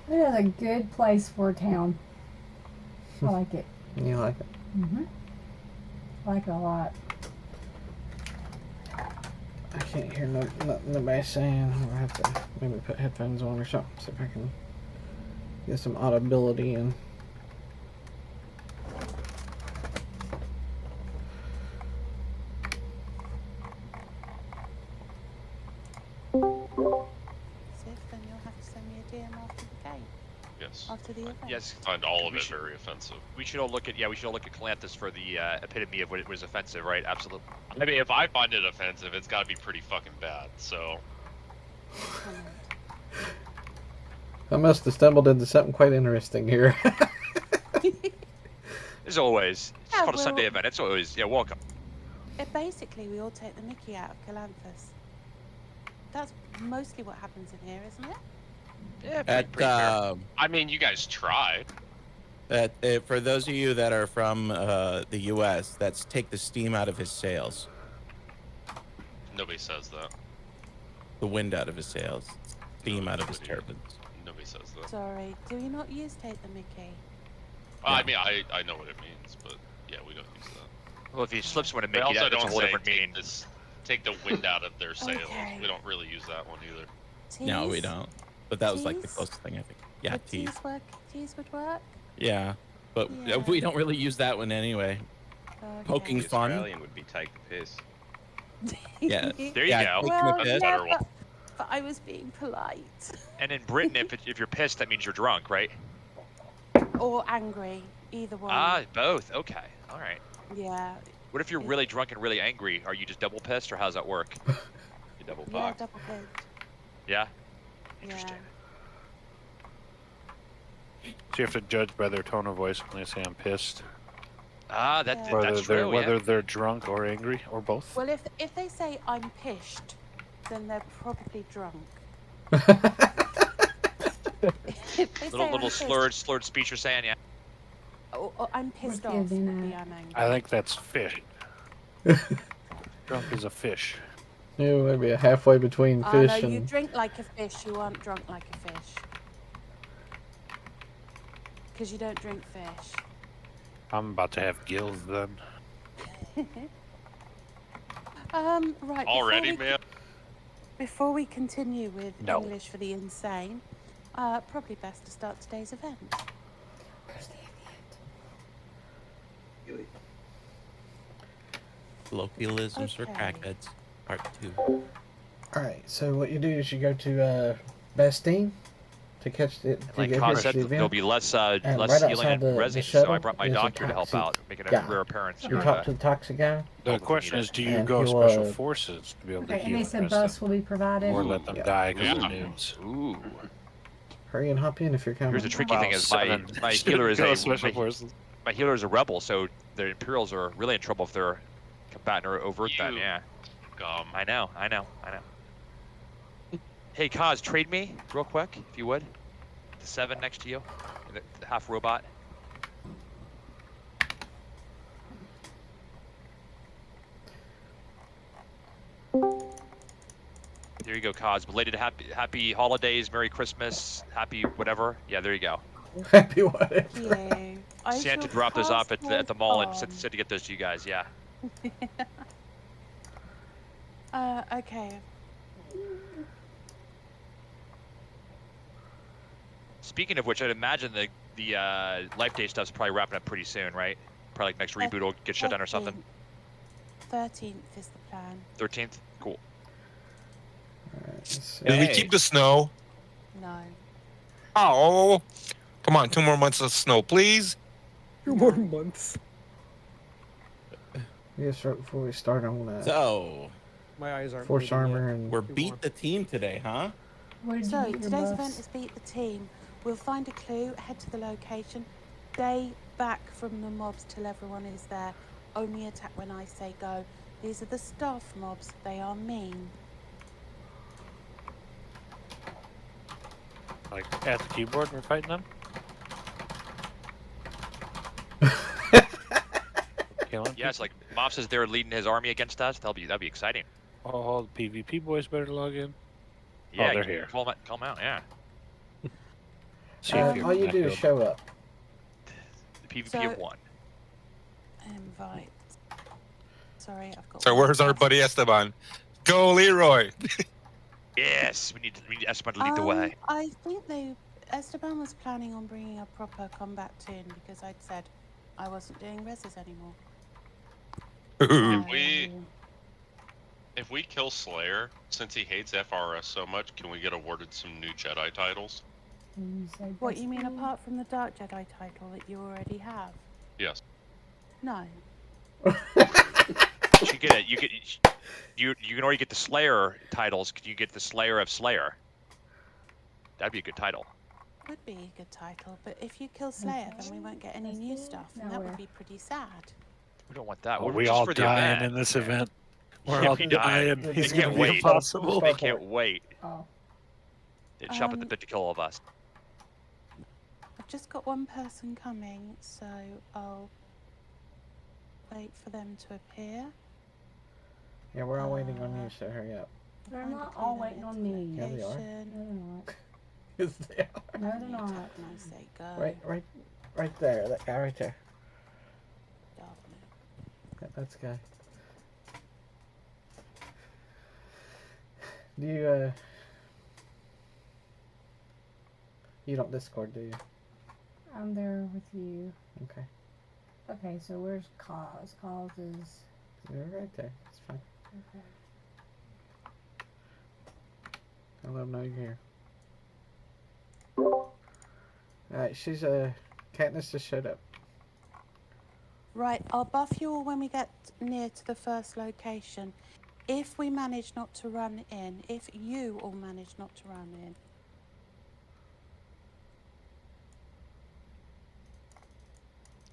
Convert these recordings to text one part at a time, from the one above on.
It is a good place for a town. I like it. You like it? I like it a lot. I can't hear nobody saying. I have to maybe put headphones on or something, see if I can get some audibility and. Then you'll have to send me a DM after the game. Yes. After the event. Yes. I find all of it very offensive. We should all look at Calanthus for the epitome of what was offensive, right? Absolutely. I mean, if I find it offensive, it's got to be pretty fucking bad. So. I must have stumbled into something quite interesting here. As always, it's Yeah, called a Sunday event. It's always welcome. Basically, we all take the mickey out of Calanthus. That's mostly what happens in here, isn't it? Yeah, At, I mean, you guys tried. for those of you that are from the U.S., that's take the steam out of his sails, Nobody says that. the wind out of his sails, steam out of his turbines. Nobody says that. Sorry, do we not use take the mickey? I mean, I know what it means, but yeah, we don't use that. Well, if he slips one and We make it, also that's a don't whole say different meaning. take the wind out of their sails. Okay. We don't really use that one either. Tease? No, we don't. But that was like the Tease? closest thing I think. Yeah, Would tease. tease would work? Yeah, but Yeah. we don't really use that one anyway. Okay. Poking The fun. Australian would be take the piss. Yeah. There you Yeah, go. taking a Well, piss. yeah, Better one. but I was being polite. And in Britain, if you're pissed, that means you're drunk, right? Or angry. Either one. Ah, both. Okay. All right. Yeah. What if you're really drunk and really angry? Are you just double pissed, or how does that work? You double Yeah, parked. double pissed. Yeah. Yeah. Interesting. So you have to judge by their tone of voice when they say I'm pissed. Ah, Yeah. that's true. Whether they're drunk or angry or both. Well, if they say I'm pished, then they're probably drunk. If they say Little I'm slurred speech you're saying, yeah. or I'm pissed We're off, giving would be a- I'm angry. I think that's fish. Drunk is a fish. Yeah, maybe a halfway between Oh, fish no, you and. drink like a fish, you aren't drunk like a fish. Because you don't drink fish. I'm about to have gills then. Right. Already, man. Before we continue with No. English for the insane, probably best to start today's event. Colloquialisms for Okay. crackheads, part 2. Alright, so what you do is you go to Bastine to catch it. To Like go Kaz catch said, the there'll event. be less And less right healing outside and the rezzing, so I shuttle brought my is a doctor to help toxic out, making a guy. rare appearance. You here talk to- to the toxic guy. The Help if question you is, need do it. you And go he'll, special forces to be able Okay, to and heal they the said rest bus of will be provided. them? Or let them Yeah. die because Yeah. they're noobs? Ooh. Hurry and hop in if you're coming. Here's the tricky Wow, thing: is seven. my healer is Go a special forces. my healer is a rebel, so the Imperials are really in trouble if they're combatant or overt. Then, You yeah. Gum. I know. Hey, Kaz, trade me real quick, if you would. The 7 next to you, the half robot. There you go, Kaz. Belated happy holidays, Merry Christmas, happy whatever. Yeah, there you go. Happy whatever. Thank you. I Santa shall dropped those off pass at the mall and on. said to get those to you guys. Yeah. Okay. Speaking of which, I'd imagine the Life Day stuff's probably wrapping up pretty soon, right? Probably like next reboot will get shut down or something. 13th is the plan. 13th? Cool. Did we keep the snow? No. Oh, come on, 2 more months of snow, please. 2 more months. Yes, right before we start, I want to So, My eyes aren't. force moving armor yet. and. we're beat the team today, huh? Where did So, you get your today's bus? event is Beat the Team. We'll find a clue, head to the location, stay back from the mobs till everyone is there. Only attack when I say go. These are the staff mobs. They are mean. Like at the keyboard, we're fighting them. Killing Yeah, it's like Mops is there leading his army against us. That'll be exciting. people. Oh, the PvP boys better log in. Yeah, they're you here. Call them out. Yeah. See if you're all you do is echoed. show up. The PvP So- of 1. Invite. Sorry, I've got. So one where's our person. buddy Esteban? Go, Leroy. Yes, we need Esteban to lead the way. I think Esteban was planning on bringing a proper combat toon because I'd said I wasn't doing rezzes anymore. If we kill Slayer, since he hates FRS so much, can we get awarded some new Jedi titles? Can you say What you mean Destiny? apart from the Dark Jedi title that you already have? Yes. No. You can get it. You can already get the Slayer titles. Can you get the Slayer of Slayer? That'd be a good title. Would be a good title, but if you kill Slayer, then we won't get any new stuff, and that would be pretty sad. We don't want that. Oh, We're we just all for the dying event. in this event. We're Yeah, all we dying. dying. They It's can't gonna be wait. impossible. They can't wait. Oh, They'd chop at the bit to kill all of us. I've just got one person coming, so I'll wait for them to appear. Yeah, we're all waiting on you, so hurry up. they're not all waiting on me. Yeah, they are. Location. No, they're not. Yes, they are. No, they're not. When I say go. Right there. That guy right there. Dark Yeah, that's the guy. Do you, you don't Discord, do you? I'm there with you. Okay. Okay, so where's Cause? Cause is You're right there. It's fine. okay. I'll let them know you're here. Alright, she's, Katniss just showed up. Right, I'll buff you all when we get near to the first location. If we manage not to run in, if you all manage not to run in,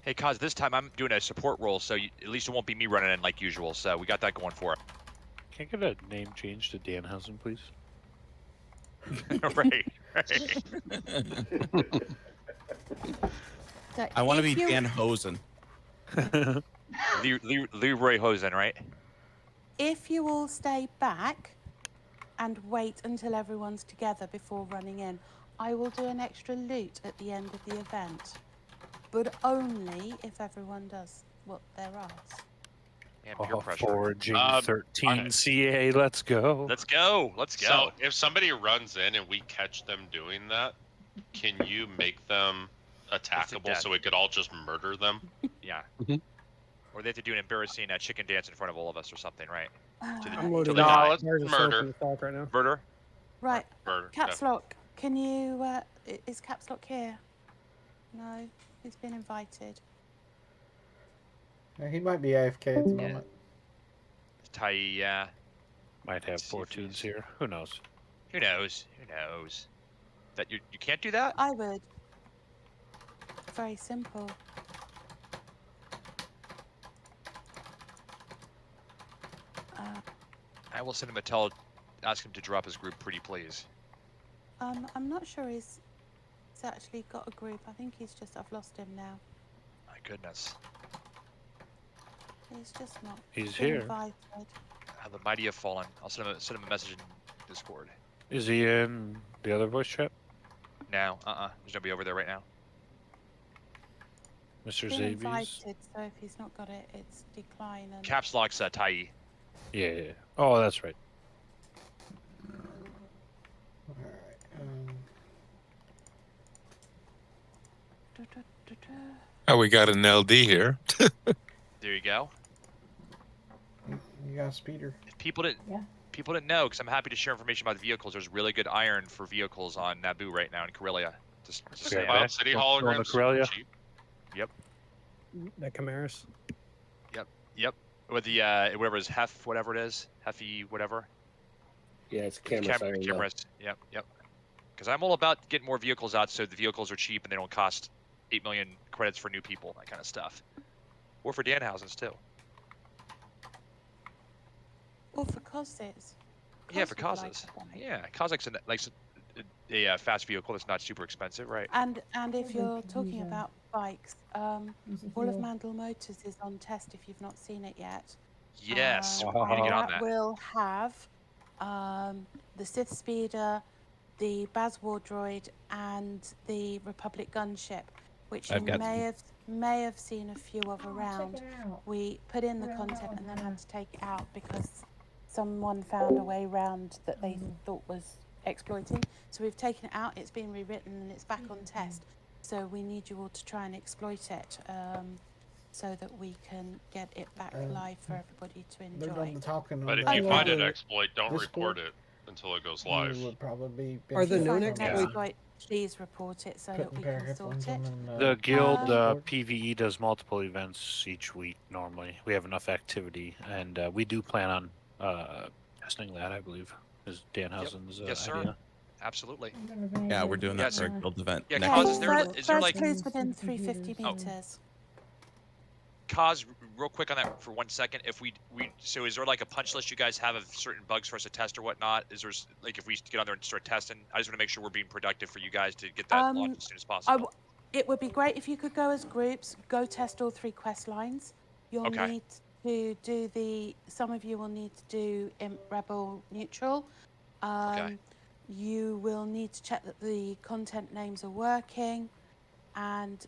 Hey, Kaz, this time I'm doing a support role, so at least it won't be me running in like usual. So we got that going for it. Can I get a name change to Danhausen, please? right. so I want to be if you- Dan Hosen. Leroy Hosen, right? If you all stay back and wait until everyone's together before running in, I will do an extra loot at the end of the event. But only if everyone does what they're asked. And peer pressure. Foraging I- 13 CA, let's go. Let's go. Let's go. So if somebody runs in and we catch them doing that, can you make them attackable death. so we could all just murder them? Yeah. Mhm. Or they have to do an embarrassing chicken dance in front of all of us or something, right? To the- I'm loading. No, up. let's There's a murder. soap in the stock right now. Murder? Right, Murder. Caps Lock, can you, is Caps Lock here? No, he's been invited. He might be AFK at the Yeah. moment. Tai, yeah. Might have See four if tunes he's- here. Who knows? Who knows? Who knows? That you can't do that? I would. Very simple. I will send him ask him to drop his group, pretty please. I'm not sure he's actually got a group. I think I've lost him now. My goodness. He's just not. He's been here. Invited. The mighty have fallen. I'll send him a message in Discord. Is he in the other voice chat? Now, there's nobody over there right now. Mr. Been Zavies? invited, so if he's not got it, it's decline. And Caps lock's Tai. Yeah. Oh, that's right. Alright, Du- du- du- du. Oh, we got an LD here. There you go. you got a speeder. If people didn't, Yeah. people didn't know, because I'm happy to share information about the vehicles. There's really good iron for vehicles on Naboo right now in Corellia. Just Okay, saying. bye. Cloud City Don't go on the holograms. Corellia. Cheap. That Camaris. Yep. With the whatever is whatever it is, Heffy, whatever. Yeah, it's Camaris iron. though. Cameras. Yep. Because I'm all about getting more vehicles out, so the vehicles are cheap and they don't cost 8 million credits for new people, that kind of stuff. Or for Danhausen's too. Or for causes. Yeah, for Cause would like causes. to buy. Yeah, Kazakh's a fast vehicle that's not super expensive, right? And if Maybe you're we could talking use a- about bikes, Use a all of heel. Mandel Motors is on test if you've not seen it yet. Yes, Wow. we need to get on That that. will have the Sith Speeder, the Baz War droid and the Republic gunship, which I've you got may have seen a few of Oh, around. check it out. We put in the Yeah, content and then yeah. had to take it out because someone found a way round that they thought was exploiting. So we've taken it out, it's been rewritten, and it's back on test. So we need you all to try and exploit it so that we can get it back live for everybody to They're enjoy. done talking on But if that, you find an Yeah. exploit, don't Discord. report it until it goes you live. would probably be Are the If you known find an exploits- exploit, please report it so that putting we pair can headphones sort it. on and, The guild Discord. PVE does multiple events each week normally. We have enough activity, and we do plan on testing that, I believe, is Danhausen's Yes, sir. idea. Absolutely. Yeah, we're doing that Yes. for a guild event Yeah, next Cause, week. is there First like clues within 350 meters. Cause, real quick on that for 1 second? If we so is there like a punch list you guys have of certain bugs for us to test or whatnot? Is there like if we get on there and start testing? I just want to make sure we're being productive for you guys to get that launched as soon as possible. It would be great if you could go as groups, go test all 3 quest lines. You'll Okay. need to do some of you will need to do Imp, Rebel, Neutral. Okay. You will need to check that the content names are working, and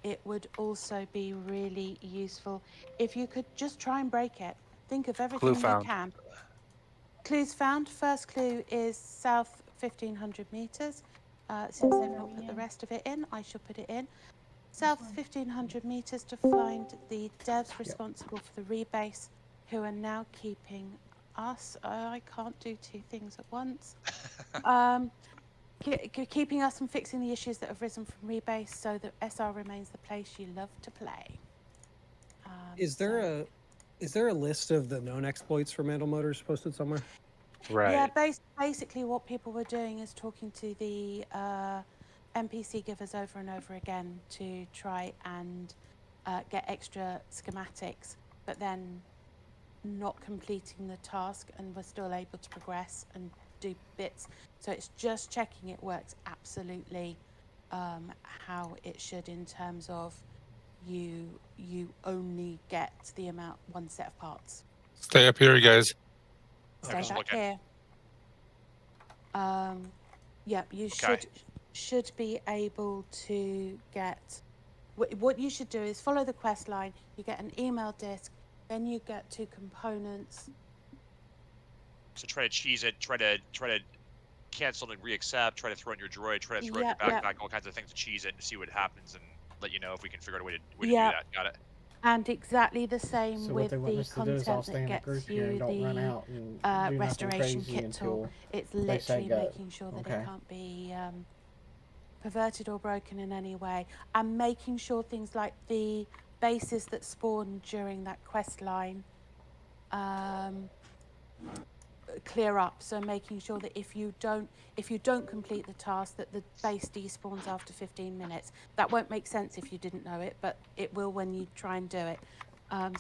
it would also be really useful if you could just try and break it. Think of everything Clue you found. can. Clues found. First clue is south 1500 meters. Since they've not put the rest of it in, I shall put it in. South 1500 meters to find the devs responsible for the rebase, who are now keeping us. I can't do 2 things at once. Keeping us from fixing the issues that have risen from rebase, so that SR remains the place you love to play. Is there a list of the known exploits for Mandel Motors posted somewhere? Right. Yeah, basically what people were doing is talking to the NPC givers over and over again to try and get extra schematics, but then not completing the task, and we're still able to progress and do bits. So it's just checking it works absolutely how it should, in terms of you only get the amount, 1 set of parts. Stay up here, guys. Stay just back looking. here. Yeah, you Okay. should be able to get. What you should do is follow the quest line. You get an email disc, then you get 2 components. So try to cheese it, try to cancel and reaccept, try to throw in your droid, try to throw in your Yeah, backpack, all kinds of things to cheese it and see what happens, and let you know if we can figure out a way to Yeah. do that. Got it. And exactly the same So what with they want the us to do is all content stay that in a gets group here and you don't run the out and do nothing restoration crazy kit tool. until It's they say literally go. making sure that Okay. it can't be perverted or broken in any way, and making sure things like the bases that spawn during that quest line clear up. So making sure that if you don't complete the task, that the base despawns after 15 minutes. That won't make sense if you didn't know it, but it will when you try and do it.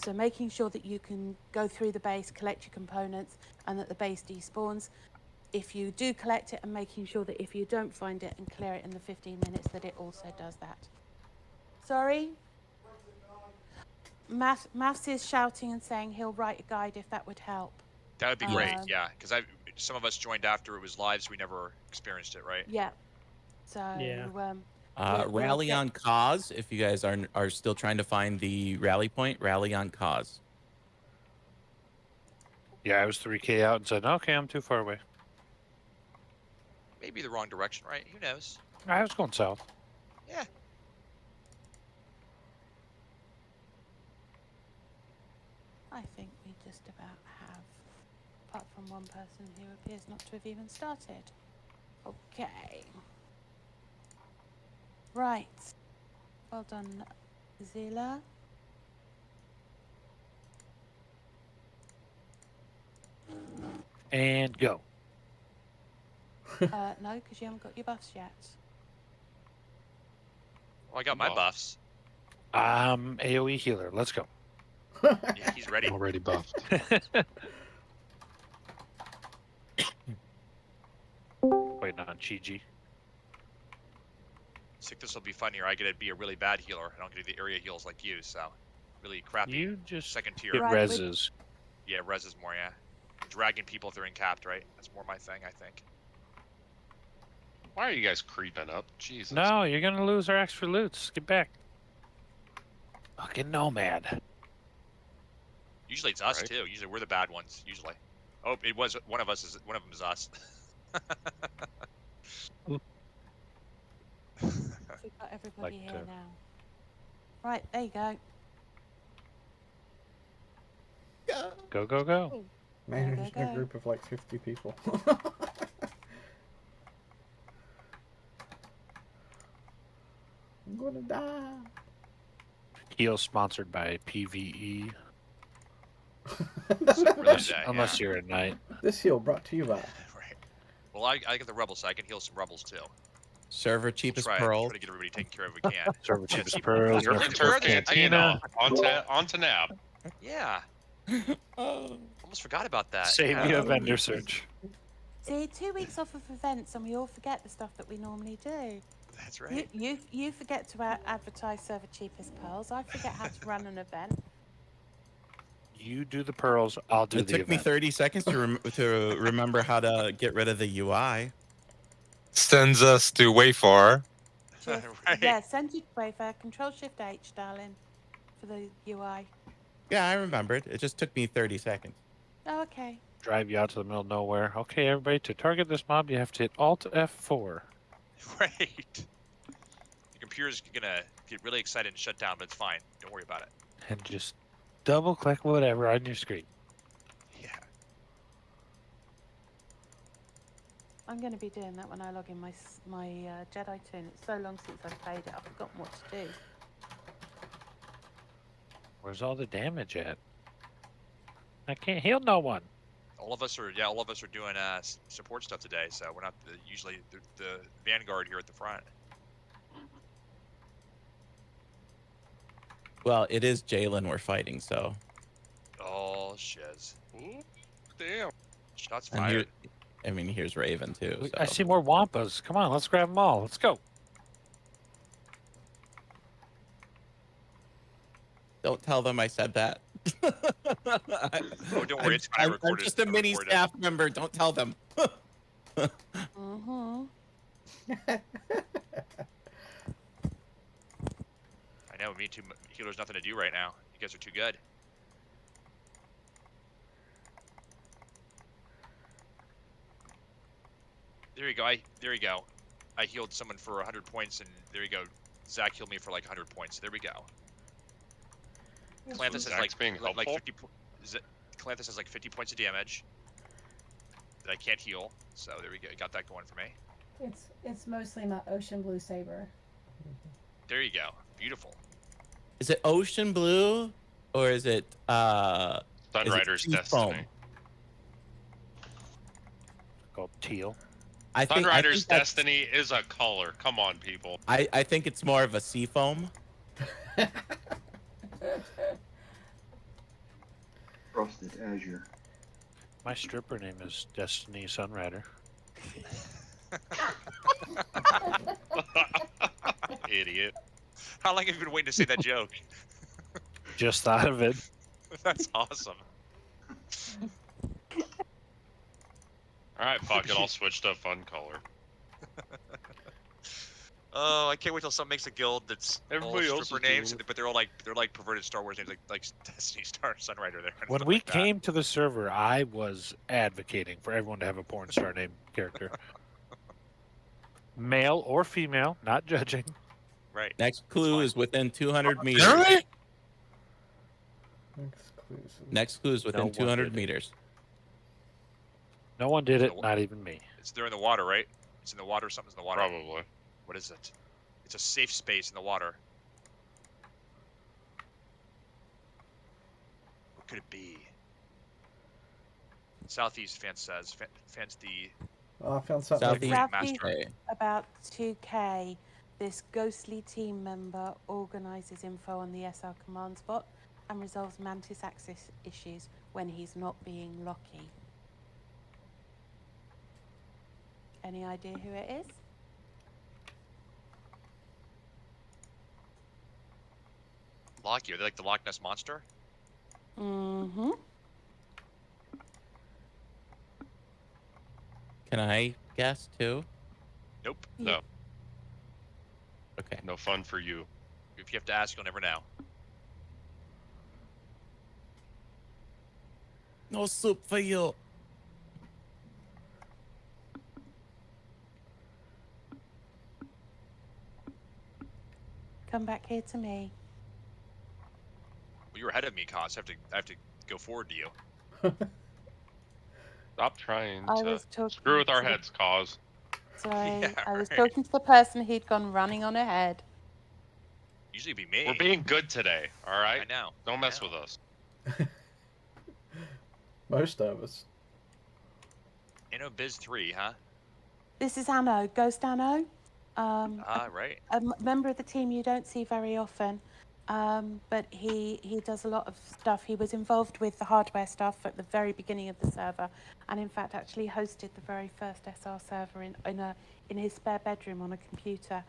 So making sure that you can go through the base, collect your components, and that the base despawns. If you do collect it, and making sure that if you don't find it and clear it in the 15 minutes, that it also does that. Sorry? Maths is shouting and saying he'll write a guide if that would help. That would be great, yeah, because some of us joined after it was live, so we never experienced it, right? Yeah. So Yeah. Rally on cause. If you guys are still trying to find the rally point, rally on cause. Yeah, I was 3K out and said, okay, I'm too far away. Maybe the wrong direction, right? Who knows? I was going south. Yeah. I think we just about have, apart from one person who appears not to have even started. Okay. Right. Well done, Zila. And go. No, because you haven't got your buffs yet. Well, I got my buffs. AoE healer. Let's go. Yeah, he's ready. Already buffed. Waiting on Chi-Ji. So this will be fun here. I get to be a really bad healer. I don't get to do the area heals like you, so really crappy. You just second tier. get Right, rezzes. Yeah, res is more, yeah. Dragging people if they're incapped, right? That's more my thing, I think. Why are you guys creeping up? Jesus. No, you're gonna lose our extra loots. Get back. Fucking nomad. Usually it's us Right. too. Usually we're the bad ones. Usually. Oh, it was one of us. One of them is us. We've got everybody here now. Right, there you go. Go, go, go. Managing go, a go. group of like 50 people. I'm gonna die. Heal sponsored by PVE. Unless you're at night. This heal brought to you by. Right. Well, I get the rebels, so I can heal some rebels too. Server cheapest Try pearl. to get everybody taken care of if we can. Server cheapest pearls. Your Nerf return Turf cantina onto nab. Yeah. Almost forgot about that. Save yeah. you a vendor search. See, 2 weeks off of events and we all forget the stuff that we normally do. That's right. You forget to advertise server cheapest pearls. I forget how to run an event. You do the pearls, I'll do It the took me event. 30 seconds to remember how to get rid of the UI. Sends us to Wayfar. Right. Yeah, send you to Wayfair. Control-Shift-H, darling, for the UI. Yeah, I remembered. It just took me 30 seconds. Oh, okay. Drive you out to the middle of nowhere. Okay, everybody, to target this mob, you have to hit Alt F4. Right. Your computer's gonna get really excited and shut down, but it's fine. Don't worry about it. And just double click whatever on your screen. Yeah. I'm going to be doing that when I log in my Jedi toon. It's so long since I've played it, I've forgotten what to do. Where's all the damage at? I can't heal no one. All of us are doing support stuff today, so we're not usually the vanguard here at the front. Well, it is Jalen we're fighting, so. Oh, shiz. Ooh, damn. Shots And fired. here's Raven too. So. I see more Wampas. Come on, let's grab them all. Let's go. Don't tell them I said that. Oh, don't worry, it's fine. I I'm recorded. just a mini staff member. Don't tell them. Mm-hmm. I know, me too. Healer's nothing to do right now. You guys are too good. There you go. There you go. I healed someone for 100 points, and there you go. Zach healed me for like 100 points. There we go. Clanthus has Zach's being like helpful. 50. Clanthus has like 50 points of damage that I can't heal. So there we go. Got that going for me. It's mostly my ocean blue saber. There you go. Beautiful. Is it ocean blue or is it Sunrider's sea Destiny. foam? Called teal. I think Sunrider's that's- Destiny is a color. Come on, people. I think it's more of a sea foam. Frosted Azure. My stripper name is Destiny Sunrider. Idiot. How long have you been waiting to say that joke? Just thought of it. That's awesome. Alright, fuck it. I'll switch to a fun color. Oh, I can't wait till someone makes a guild that's Everybody all else stripper is doing names, it. but they're like perverted Star Wars names, like Destiny Star Sunrider there. and When stuff we like that. came to the server, I was advocating for everyone to have a porn star name character. Male or female, not judging. Right. Next clue is within 200 meters. Really? Next clue is within No one 200 did it. meters. No one did it, So- not even me. They're in the water, right? It's in the water. Something's in the water. Probably. What is it? It's a safe space in the water. What could it be? Southeast Fence says. Fence the. Oh, I found something. Southeast. Southeast, Okay. about 2K, this ghostly team member organises info on the SR command spot and resolves Mantis access issues when he's not being Locky. Any idea who it is? Locky. Are they like the Loch Ness Monster? Mm-hmm. Can I guess too? Nope. No. Okay. No fun for you. If you have to ask, you'll never know. No soup for you. Come back here to me. Well, you're ahead of me, Cos. I have to go forward to you. Stop trying I to was talking screw with our to the- heads, cause. Sorry, Yeah, I was right. talking to the person who'd gone running on ahead. Usually be me. We're being good today, all right? I know. Don't mess I know. with us. Most of us. Biz 3, huh? This is Anno, Ghost Anno. Right. A member of the team you don't see very often, but he does a lot of stuff. He was involved with the hardware stuff at the very beginning of the server, and in fact actually hosted the very first SR server in his spare bedroom on a computer.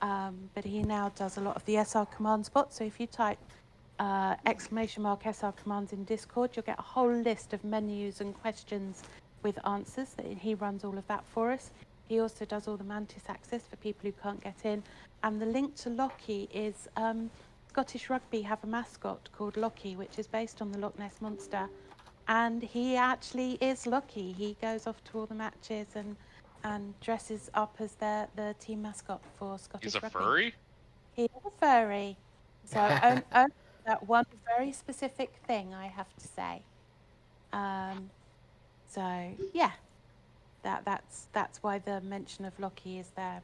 But he now does a lot of the SR commands bot. So if you type !SR commands in Discord, you'll get a whole list of menus and questions with answers. He runs all of that for us. He also does all the Mantis access for people who can't get in. And the link to Lockie is Scottish Rugby have a mascot called Lockie, which is based on the Loch Ness Monster. And he actually is Lockie. He goes off to all the matches and dresses up as the team mascot for Scottish He's a Rugby. furry? He is a furry. So only that one very specific thing, I have to say. So yeah, that's why the mention of Lockie is there.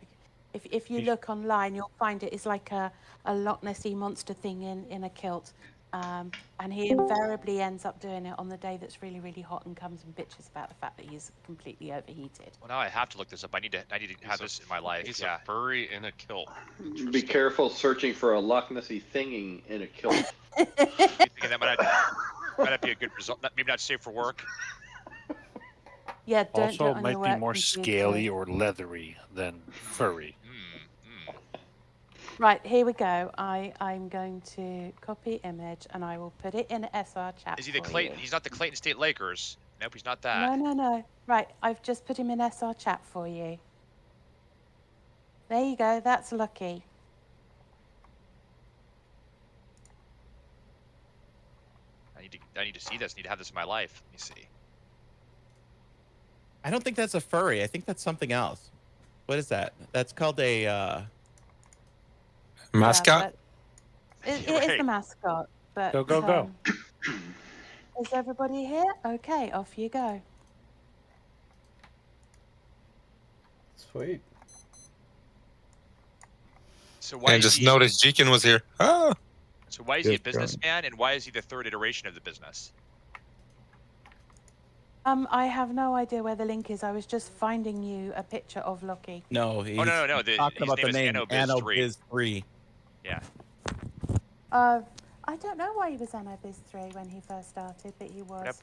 If you look online, you'll find it is like a Loch Nessy monster thing in a kilt. And he invariably ends up doing it on the day that's really, really hot and comes and bitches about the fact that he's completely overheated. Well, now I have to look this up. I need to have this in my life. He's Yeah. a furry in a kilt. Be careful searching for a Loch Nessy thinging in a kilt. You thinking that might not be a good result? Maybe not safe for work. Yeah, don't do it Also, on might your be work more computer. scaly or leathery than furry. Right, here we go. I'm going to copy image and I will put it in SR chat. Is he the for Clayton? you. He's not the Clayton State Lakers. Nope, he's not that. No. Right, I've just put him in SR chat for you. There you go. That's Lucky. I need to see this. I need to have this in my life. Let me see. I don't think that's a furry. I think that's something else. What is that? That's called a mascot. It is the mascot. But Go. Is everybody here? Okay, off you go. Sweet. So why And is just he, noticed Jekin was here. Ah. So why is he a Yes, go on. businessman, and why is he the third iteration of the business? I have no idea where the link is. I was just finding you a picture of Lucky. no. He's no. talking His about the name name is Anno Biz 3. 3. Yeah. I don't know why he was Anno Biz 3 when he first started, but he was.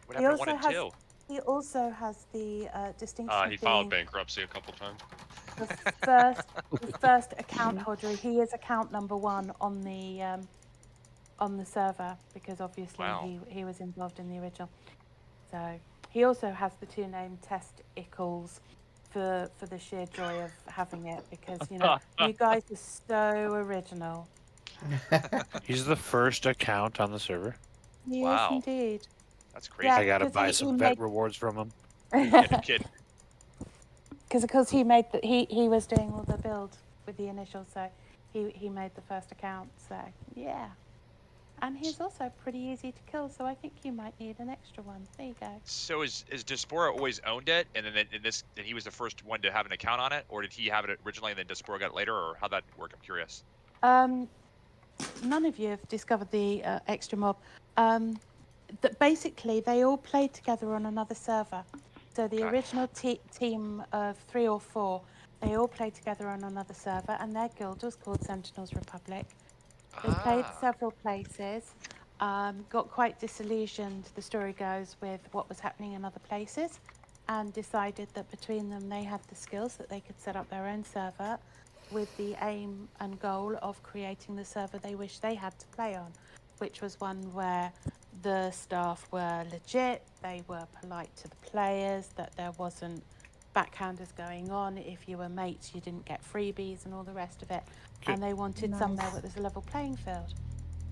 What happened to 1 and 2? He also has the distinction He of filed being bankruptcy a couple times. the first account holder. He is account number 1 on the server because obviously he was involved in the original. So he also has the 2 name Testicles for the sheer joy of having it because you guys are so original. He's the first account on the server. Yes, indeed. That's crazy. Yeah, I gotta 'cause buy he some vet rewards from him. Yeah, no kidding. Because he made he was doing all the build with the initials, so he made the first account. So yeah, and he's also pretty easy to kill. So I think you might need an extra one. There you go. So is Diaspora always owned it, and then and he was the first one to have an account on it, or did he have it originally and then Diaspora got it later, or how'd that work? I'm curious. None of you have discovered the extra mob. That basically they all played together on another server. So the original team of 3 or 4, they all played together on another server, and their guild was called Sentinels Republic. They played several places, got quite disillusioned, the story goes, with what was happening in other places, and decided that between them they had the skills that they could set up their own server with the aim and goal of creating the server they wish they had to play on, which was one where the staff were legit, they were polite to the players, that there wasn't backhanders going on. If you were mates, you didn't get freebies and all the rest of it. Okay. And they wanted somewhere where there's a level playing field.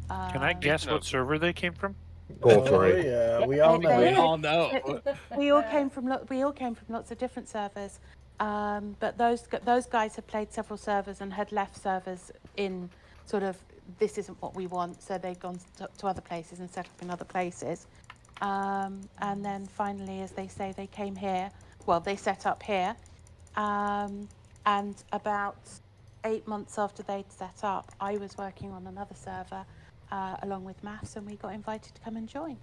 Can I guess what server they came from? Go for it. Yeah, we all know. They- all know. We all came from lots of different servers, but those guys had played several servers and had left servers in sort of this isn't what we want, so they'd gone to other places and set up in other places, and then finally, as they say, they came here. Well, they set up here, and about 8 months after they'd set up, I was working on another server along with Mase, and we got invited to come and join.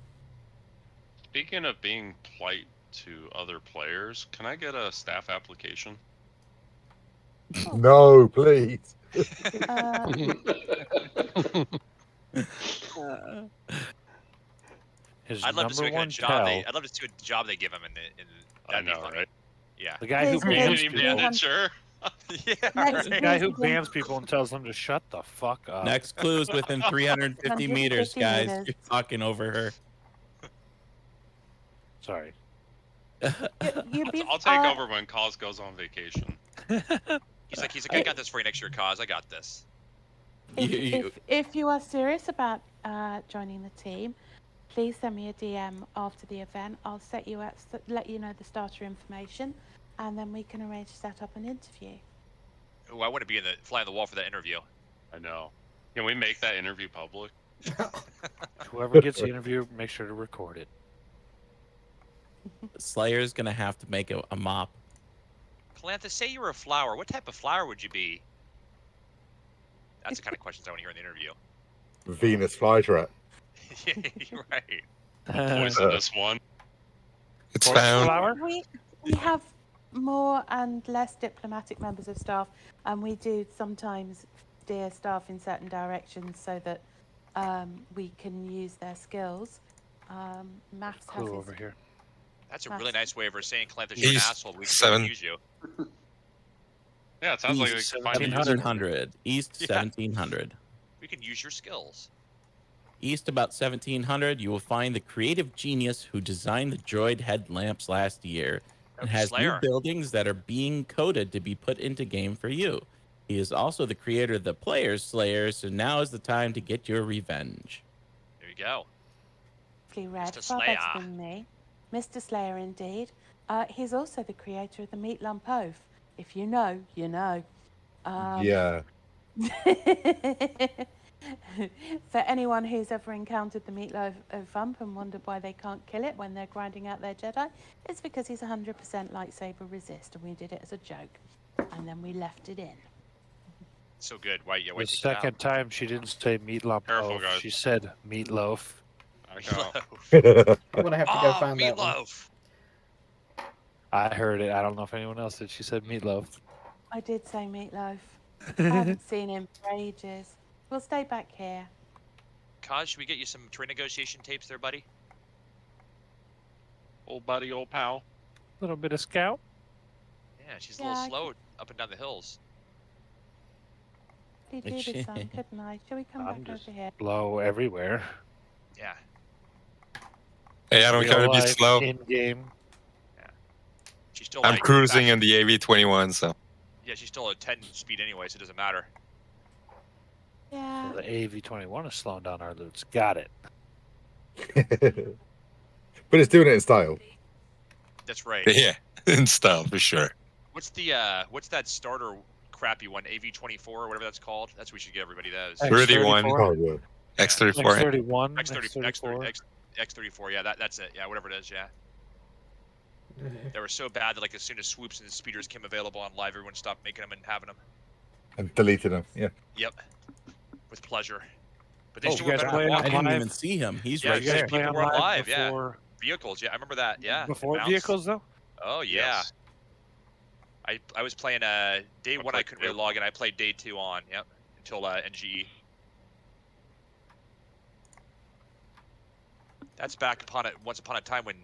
Speaking of being polite to other players, can I get a staff application? No, please. His I'd love to see number what kind one of job tell. I'd love to see what job they give him in I that'd be know, funny. right? Yeah. The guy who Please, bans please, people. Manager. Yeah. Next, The guy who please, bans people and tells them to shut the fuck up. Next clue is within 350 meters, 150 guys. meters. You're talking over her. Sorry. I'll take over when Cause goes on vacation. He's like, I got this for you next year, Cause. I got this. If you are serious about joining the team, please send me a DM after the event. I'll set you up, let you know the starter information, and then we can arrange to set up an interview. Ooh, I want to be in the fly on the wall for that interview. I know. Can we make that interview public? Whoever gets the interview, make sure to record it. Slayer's gonna have to make a mop. Calantha, say you were a flower. What type of flower would you be? That's the kind of questions I want to hear in the interview. Venus flytrap. Yeah, you're right. Poisonous one. It's Forest found. flower? We have more and less diplomatic members of staff, and we do sometimes steer staff in certain directions so that we can use their skills. Maths has Clue his over here. That's a really nice way of saying, Calantha, you're an He's asshole. We can 7. use you. Yeah, it sounds like East they can find 1700. East Yeah. 1700. We can use your skills. East about 1700, you will find the creative genius who designed the droid headlamps last year and has Slayer. new buildings that are being coded to be put into game for you. He is also the creator of the Player's Slayer, so now is the time to get your revenge. There you go. Red, Mr. far better Slayer. than me. Mr. Slayer, indeed. He's also the creator of the Meat Lump Oath. If you know, you know. Yeah. For anyone who's ever encountered the meatloaf of Vump and wondered why they can't kill it when they're grinding out their Jedi, it's because he's 100% lightsaber resist, and we did it as a joke, and then we left it in. So good. Why? Yeah. The Why take it out? second time she didn't say meatloaf. Careful, guys. She said meatloaf. I know. I'm gonna have to go Oh, find that one. meatloaf. I heard it. I don't know if anyone else did. She said meatloaf. I did say meatloaf. I haven't seen him for ages. We'll stay back here. Kaz, should we get you some trade negotiation tapes there, buddy? Old buddy, old pal. A little bit of scout. Yeah, she's a Yeah, little I slow up and down the hills. Could do this song, couldn't I? Shall we come I'm back just over here? blow everywhere. Yeah. Hey, I don't Real care to be life, slow. In game. She's still I'm like cruising fast- in the AV21, so. Yeah, she's still at 10 speed anyway, so it doesn't matter. Yeah. The AV21 is slowing down our loots. Got it. But it's doing it in style. That's right. Yeah, in style for sure. What's that starter crappy one? AV24 or whatever that's called. That's what we should get everybody those. X31. Oh, yeah. X34. X31. X30, X34. Yeah, that's it. Yeah, whatever it is. Yeah. They were so bad that like as soon as swoops and speeders came available on live, everyone stopped making them and having them. And deleted them. Yeah. Yep. With pleasure. But they Oh, still you were guys better play than on I walking. didn't live? even see him. He's Yeah, right you guys there. play people were on live, yeah. before, Vehicles, yeah, I remember that. Yeah. before Bounce. vehicles, though? Oh yeah. Yes. I was playing day one. I played couldn't really two. log in. I played day two on. Yep. Until NGE. That's back once upon a time when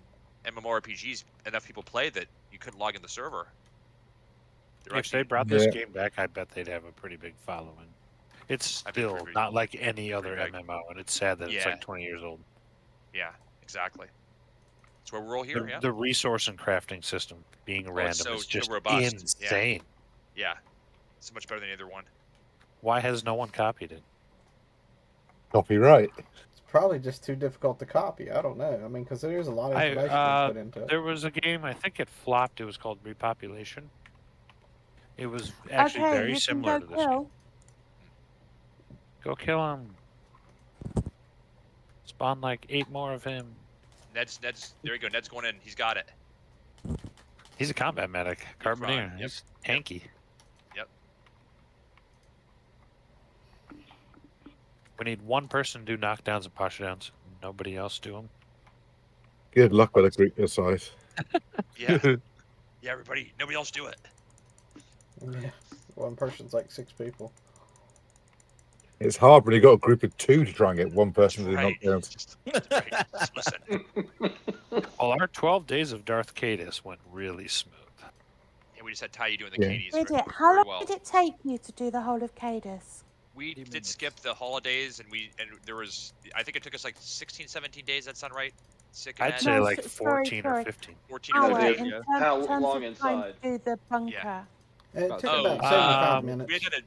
MMORPGs enough people played that you couldn't log in the server. If they brought this Yeah. game back, I bet they'd have a pretty big following. It's I bet still pretty big. not like any other Pretty big. MMO, and it's sad that it's Yeah. like 20 years old. Yeah, exactly. That's where we're all here. Yeah. The resource and crafting system being random it's so is just robust. insane. Yeah. So much better than either one. Why has no one copied it? Copyright. It's probably just too difficult to copy. I don't know. I mean, because there's a lot of information we put into it. There was a game, I think it flopped. It was called Repopulation. It was actually very similar to this game. Go kill him. Spawn like 8 more of him. Ned's. There you go. Ned's going in. He's got it. He's a combat medic. Carboneer. Yep. He's tanky. Yep. We need one person to do knockdowns and pushdowns. Nobody else do them. Good luck with a group your size. Yeah. Yeah, everybody. Nobody else do it. Yeah. One person's like 6 people. It's hard when you got a group of 2 to try and get one person to do Right. knockdowns. Just listen. Well, our 12 days of Darth Cadus went really smooth. Yeah, we just had Ty doing the Yeah. Cadies Did very, it? How very long well. did it take you to do the whole of Cadus? We did skip the holidays, and there was, I think it took us like 16, 17 days. That sound right? Sick I'd Ned? say No, like sorry, 14 sorry. or 15. 14 Hour or Yeah, 15. in How terms long of time inside? to do the bunker. It took Oh, about 75 minutes. We had done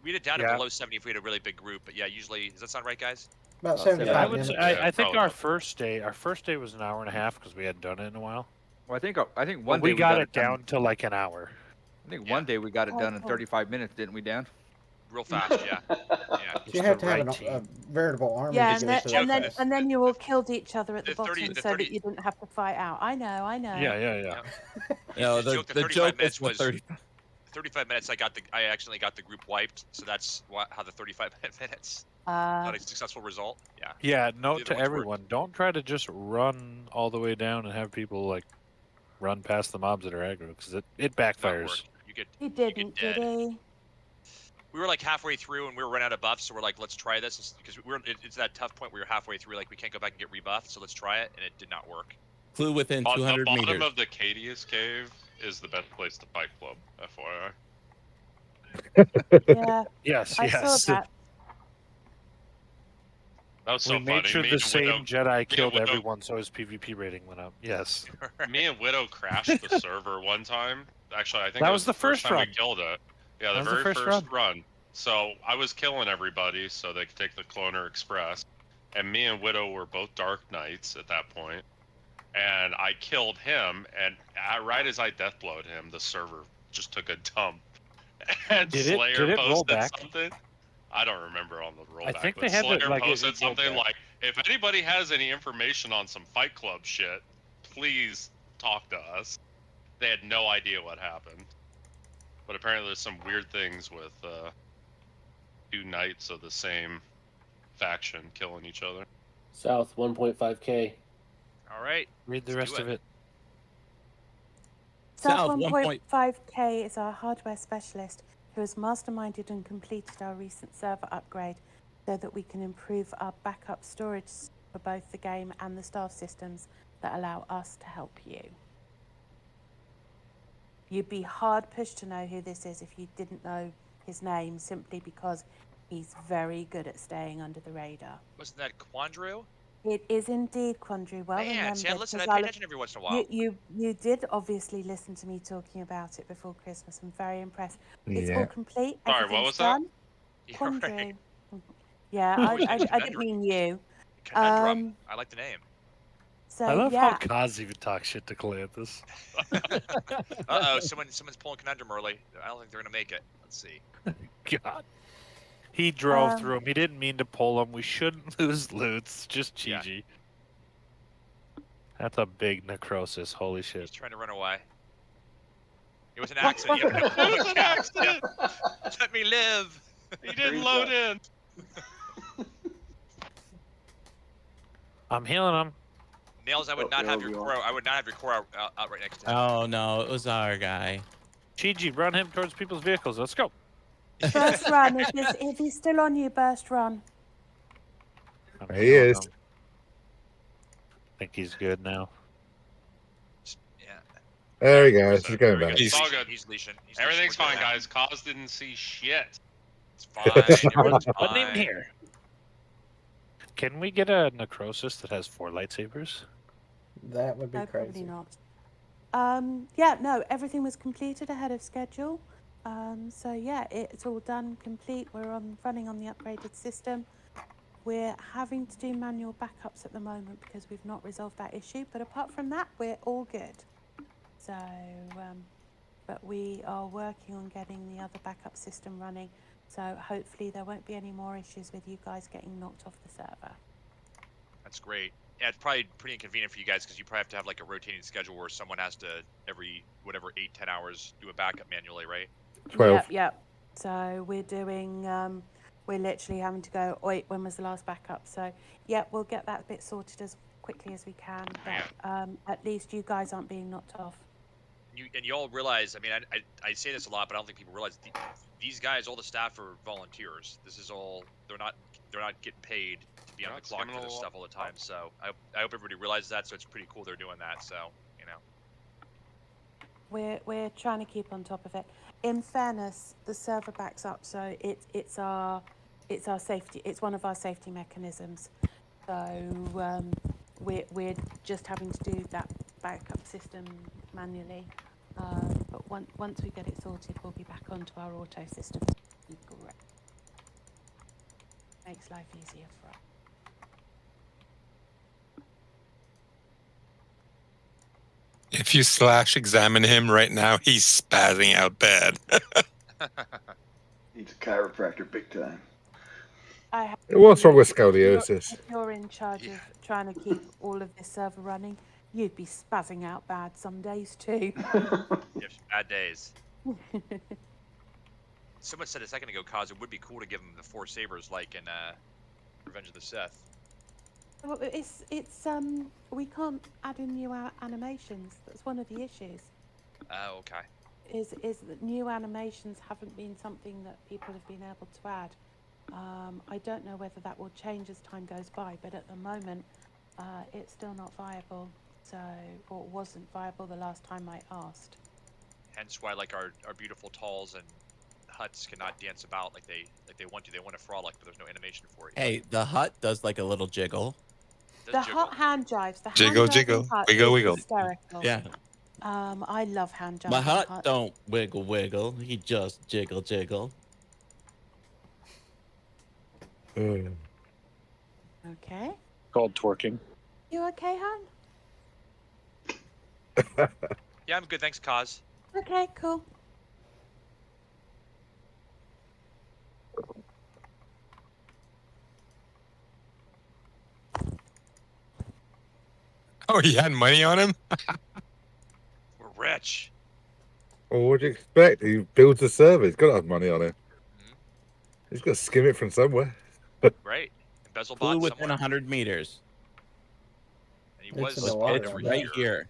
we had it down Yeah. to below 70 if we had a really big group. But yeah, usually, does that sound right, guys? About Yeah, 75 I, minutes. I think probably. our first day was an hour and a half because we hadn't done it in a while. Well, I think one But day we got it down to like an hour. I think one day we got it done in 35 minutes, didn't we, Dan? Real fast, yeah. Yeah. You have to have a veritable army. Yeah, to and then, get and, to then, that. and then you all killed each other at the, The 30 bottom the so 30 that you didn't have to fight out. I know. Yeah. No, The joke, the 35 joke minutes is with was 30. 35 minutes. I accidentally got the group wiped, so that's how the 35 minutes. Uh, Not a successful result. Yeah. Yeah, The note other to ones worked. everyone, don't try to just run all the way down and have people like run past the mobs that are aggro because it Not backfires. work. You get he didn't, dead. did he? we were like halfway through and we were running out of buffs, so we're like, let's try this because it's that tough point where you're halfway through, like we can't go back and get rebuffed, so let's try it, and it did not work. Clue within On the 200 bottom meters. of the Cadius cave is the best place to fight club, FYI. Yeah, Yes, I yes. saw that. That was so We funny. made sure Me the and same Widow- Jedi killed Widow- everyone, so his PvP rating went up. Yes. Me and Widow crashed the server one time. Actually, I think That it was the first time run. we killed it. Yeah, That the was the very first first run. So I was killing everybody so they could take the Cloner Express. And me and Widow were both Dark Knights at that point. And I killed him, and right as I deathblowed him, the server just took a dump. And Did it Slayer roll posted back? something. I don't remember on the rollback. think but they had Slayer it, like, it posted rolled something back. like, if anybody has any information on some Fight Club shit, please talk to us. They had no idea what happened. But apparently there's some weird things with two knights of the same faction killing each other. South 1.5K. All right. Read the Let's rest do of it. South South 1.5K is our hardware specialist who has masterminded and completed our recent server upgrade so that we can improve our backup storage for both the game and the staff systems that allow us to help you. You'd be hard pushed to know who this is if you didn't know his name, simply because he's very good at staying under the radar. Wasn't that Quandru? It is indeed Quandru. Well Man, remembered. see, I listen. I because pay I'll- attention every once in a while. You did obviously listen to me talking about it before Christmas. I'm very impressed. It's all Yeah. complete. Sorry, what Everything's was that? done. Yeah, Quandru. right. Yeah, Oh, I it's didn't Conundrum. mean you. Conundrum. I like the name. So I love yeah, how Kaz even talks shit to Clanthus. Uh-oh, someone's pulling Conundrum early. I don't think they're gonna make it. Let's see. God. He drove Um, through him. He didn't mean to pull him. We shouldn't lose loots. Just Yeah. GG. That's a big necrosis. Holy shit. He's trying to run away. It was an accident. You have to- It was an accident! Let me live. He didn't load in! I'm healing him. Nails, I would Oh, not have there your we core. are. I would not have your core out right next to him. Oh no, it was our guy. Chiji, run him towards people's vehicles. Let's go. burst run. If he's still on you, burst run. I'm He healing is. him. I think he's good now. Yeah. There we go. So, She's going there we back. go. It's all good. He's leashing. He's Everything's leashing. fine, guys. Cause didn't see shit. It's fine. Everyone's Put him fine. here. Can we get a necrosis that has 4 lightsabers? That would be No, crazy. probably not. Yeah, no, everything was completed ahead of schedule. So yeah, it's all done, complete. We're running on the upgraded system. We're having to do manual backups at the moment because we've not resolved that issue. But apart from that, we're all good. So, but we are working on getting the other backup system running. So hopefully there won't be any more issues with you guys getting knocked off the server. That's great. Yeah, it's probably pretty inconvenient for you guys because you probably have to have like a rotating schedule where someone has to every whatever 8-10 hours do a backup manually, right? 12. Yep. So we're doing, we're literally having to go, oi, when was the last backup? So yeah, we'll get that bit sorted as quickly as we can. But at least you guys aren't being knocked off. You all realize, I mean, I say this a lot, but I don't think people realize these guys, all the staff are volunteers. This is all, they're not getting paid to be on the clock for this stuff all the time. So I hope everybody realizes that. So it's pretty cool they're doing that. So, you know. We're trying to keep on top of it. In fairness, the server backs up, so it's our safety. It's one of our safety mechanisms. So we're just having to do that backup system manually. But once we get it sorted, we'll be back onto our auto system. Great. Makes life easier for us. If you examine him right now, he's spazzing out bad. He's a chiropractor big time. What's wrong with scoliosis? If you're in charge of trying to keep all of this server running, you'd be spazzing out bad some days too. Yes, bad days. Someone said a second ago, Kaz, it would be cool to give him the 4 sabers like in Revenge of the Sith. Well, it's we can't add in new animations. That's one of the issues. Oh, okay. Is that new animations haven't been something that people have been able to add. I don't know whether that will change as time goes by, but at the moment, it's still not viable. So, or it wasn't viable the last time I asked. Hence why like our beautiful talls and huts cannot dance about like they want to. They want to frolic, but there's no animation for it. Hey, the hut does like a little jiggle. The hot hand jives. The Jiggle, hand jiggle, jiving hut wiggle, is wiggle. hysterical. Yeah. I love hand jiving. My hut don't wiggle wiggle. He just jiggle jiggle. Okay. Called twerking. You okay, hon? Yeah, I'm good. Thanks, Kaz. Okay, cool. Oh, he had money on him? We're rich. Well, what do you expect? He builds a server. He's got to have money on it. He's got to skim it from somewhere. Right. Embezzle Flew bot within somewhere. 100 meters. And he was It's right here.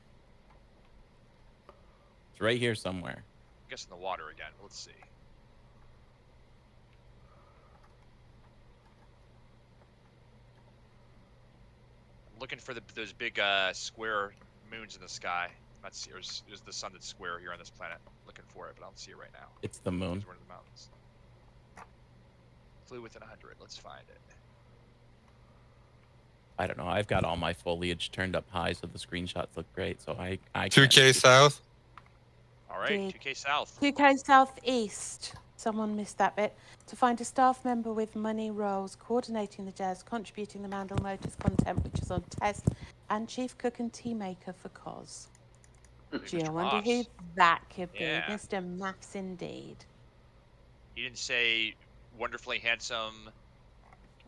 It's right here somewhere. I guess in the water again. Let's see. I'm looking for those big square moons in the sky. That's there's the sun that's square here on this planet. Looking for it, but I don't see it right now. It's the moon. It's one of the mountains. Flew within 100. Let's find it. I don't know. I've got all my foliage turned up high, so the screenshots look great. So I 2K south. All right, 2K south. 2K southeast. Someone missed that bit. To find a staff member with money roles, coordinating the jazz, contributing the Mandel Motors content, which is on test, and chief cook and tea maker for Cos. Gee, I wonder who that could be. Yeah. Mr. Maths indeed. You didn't say wonderfully handsome,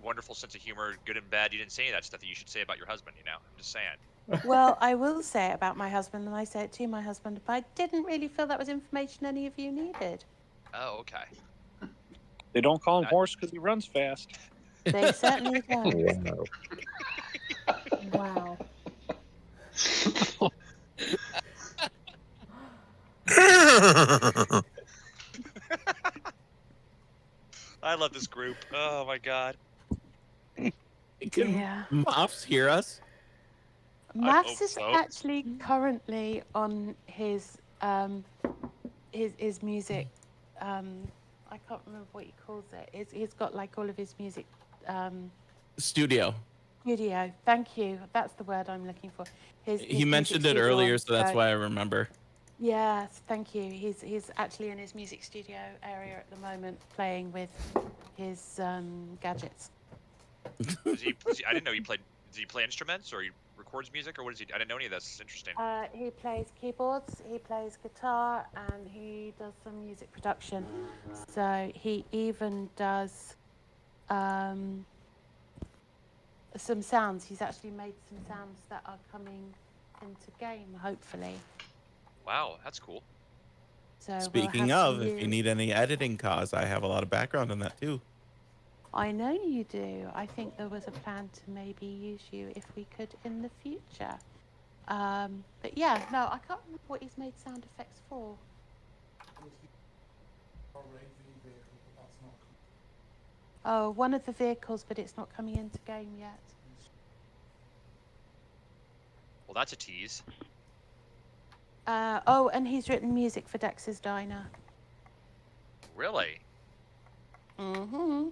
wonderful sense of humor, good and bad. You didn't say any of that stuff that you should say about your husband, you know? I'm just saying. Well, I will say it about my husband, and I say it to my husband, but I didn't really feel that was information any of you needed. Oh, okay. They don't call him horse because he runs fast. They certainly don't. Wow. I love this group. Oh my god. Yeah. Moffs hear us? Maths is so. actually currently on his music. I can't remember what he calls it. He's got like all of his music. Studio. studio. Thank you. That's the word I'm looking for. His He mentioned it music studio earlier, on so that's Skype. why I remember. Yes, thank you. He's actually in his music studio area at the moment, playing with his gadgets. I didn't know he played. Does he play instruments or he records music or what is he? I didn't know any of this. It's interesting. He plays keyboards, he plays guitar, and he does some music production. So he even does some sounds. He's actually made some sounds that are coming into game, hopefully. Wow, that's cool. So Speaking of, if you need any editing cause, I have a lot of background in that too. I know you do. I think there was a plan to maybe use you if we could in the future. But yeah, no, I can't remember what he's made sound effects for. Oh, one of the vehicles, but it's not coming into game yet. Well, that's a tease. Oh, and he's written music for Dex's Diner. Really? Mm-hmm.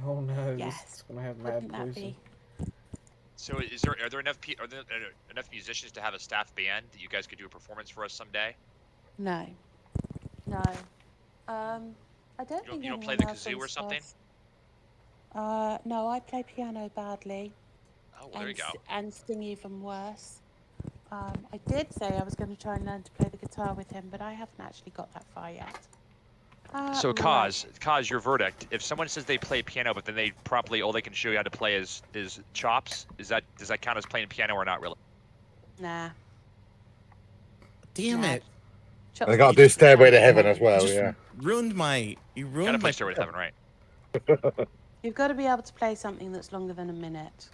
Oh no, Yes. this is gonna have mad Wouldn't that poison. be? So are there enough enough musicians to have a staff band that you guys could do a performance for us someday? No. No. I don't think You don't play anyone the else kazoo or on something? staff- No, I play piano badly. Oh, well, there you go. And sing even worse. I did say I was going to try and learn to play the guitar with him, but I haven't actually got that far yet. So Right. Kaz, your verdict. If someone says they play piano, but then they all they can show you how to play is chops, does that count as playing piano or not really? Nah. Damn it! Chops I got to me. do Stairway to Heaven You as well. just Yeah. ruined my. You Gotta ruined play my. Stairway to Heaven, right? You've got to be able to play something that's longer than a minute.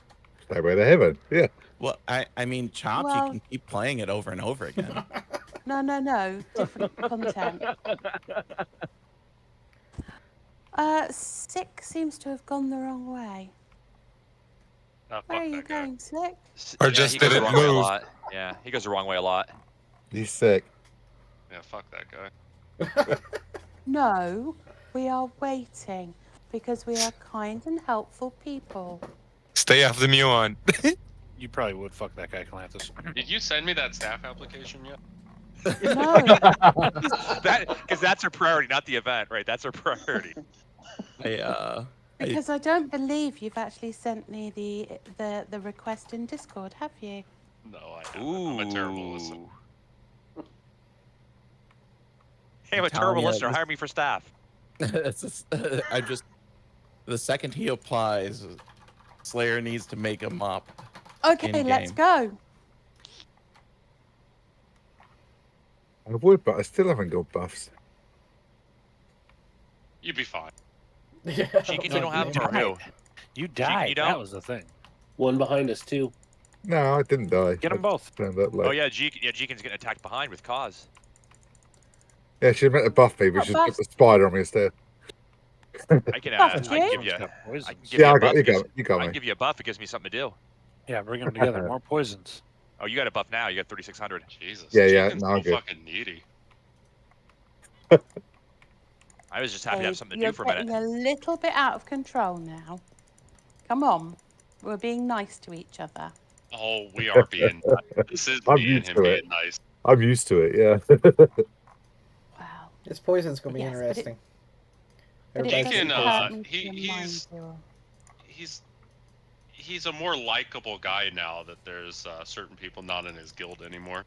Stairway to Heaven. Yeah. Well, I mean, chops. Well- You can keep playing it over and over again. No. Different content. 6 seems to have gone the wrong way. Oh, fuck Where are you that guy. going, 6? Or Yeah, just he goes the didn't wrong way a move. lot. Yeah, he goes the wrong way a lot. He's sick. Yeah, fuck that guy. No, we are waiting because we are kind and helpful people. Stay off the Muon. You probably would fuck that guy, Calanthus. Did you send me that staff application yet? No. Because that's our priority, not the event, right? That's our priority. Because I don't believe you've actually sent me the request in Discord, have you? No, I haven't. I'm a terrible listener. Hey, I'm a telling terrible you, listener. this- Hire me for staff. I just. The second he applies, Slayer needs to make a mop. Okay, let's go. I would, but I still haven't got buffs. You'd be fine. Cheekins, you don't have them, or who? You died. you That don't? was the thing. One behind us too. No, I didn't die. Get them I both. turned up late. Oh yeah, Jeekin's getting attacked behind with Cause. Yeah, she meant to buff me, but What she buff? put the spider on me instead. I can Buffed I can you? give you. Poison. I can give Yeah, you I a got buff. you. because- You got I can me. give you a buff. It gives me something to do. Yeah, bring them together. More poisons. Oh, you got a buff now. You got 3,600. Jesus. Yeah, Jenkins no, I'm so good. fucking needy. I was just happy to have something to You're do for a getting minute. a little bit out of control now. Come on. We're being nice to each other. Oh, we are being. This is I'm me and used him to being it. nice. I'm used to it, yeah. Wow. This poison's gonna be Yes, but it- interesting. But it Everybody's doesn't Deacon, poison. hurt me to remind you. he's a more likable guy now that there's certain people not in his guild anymore.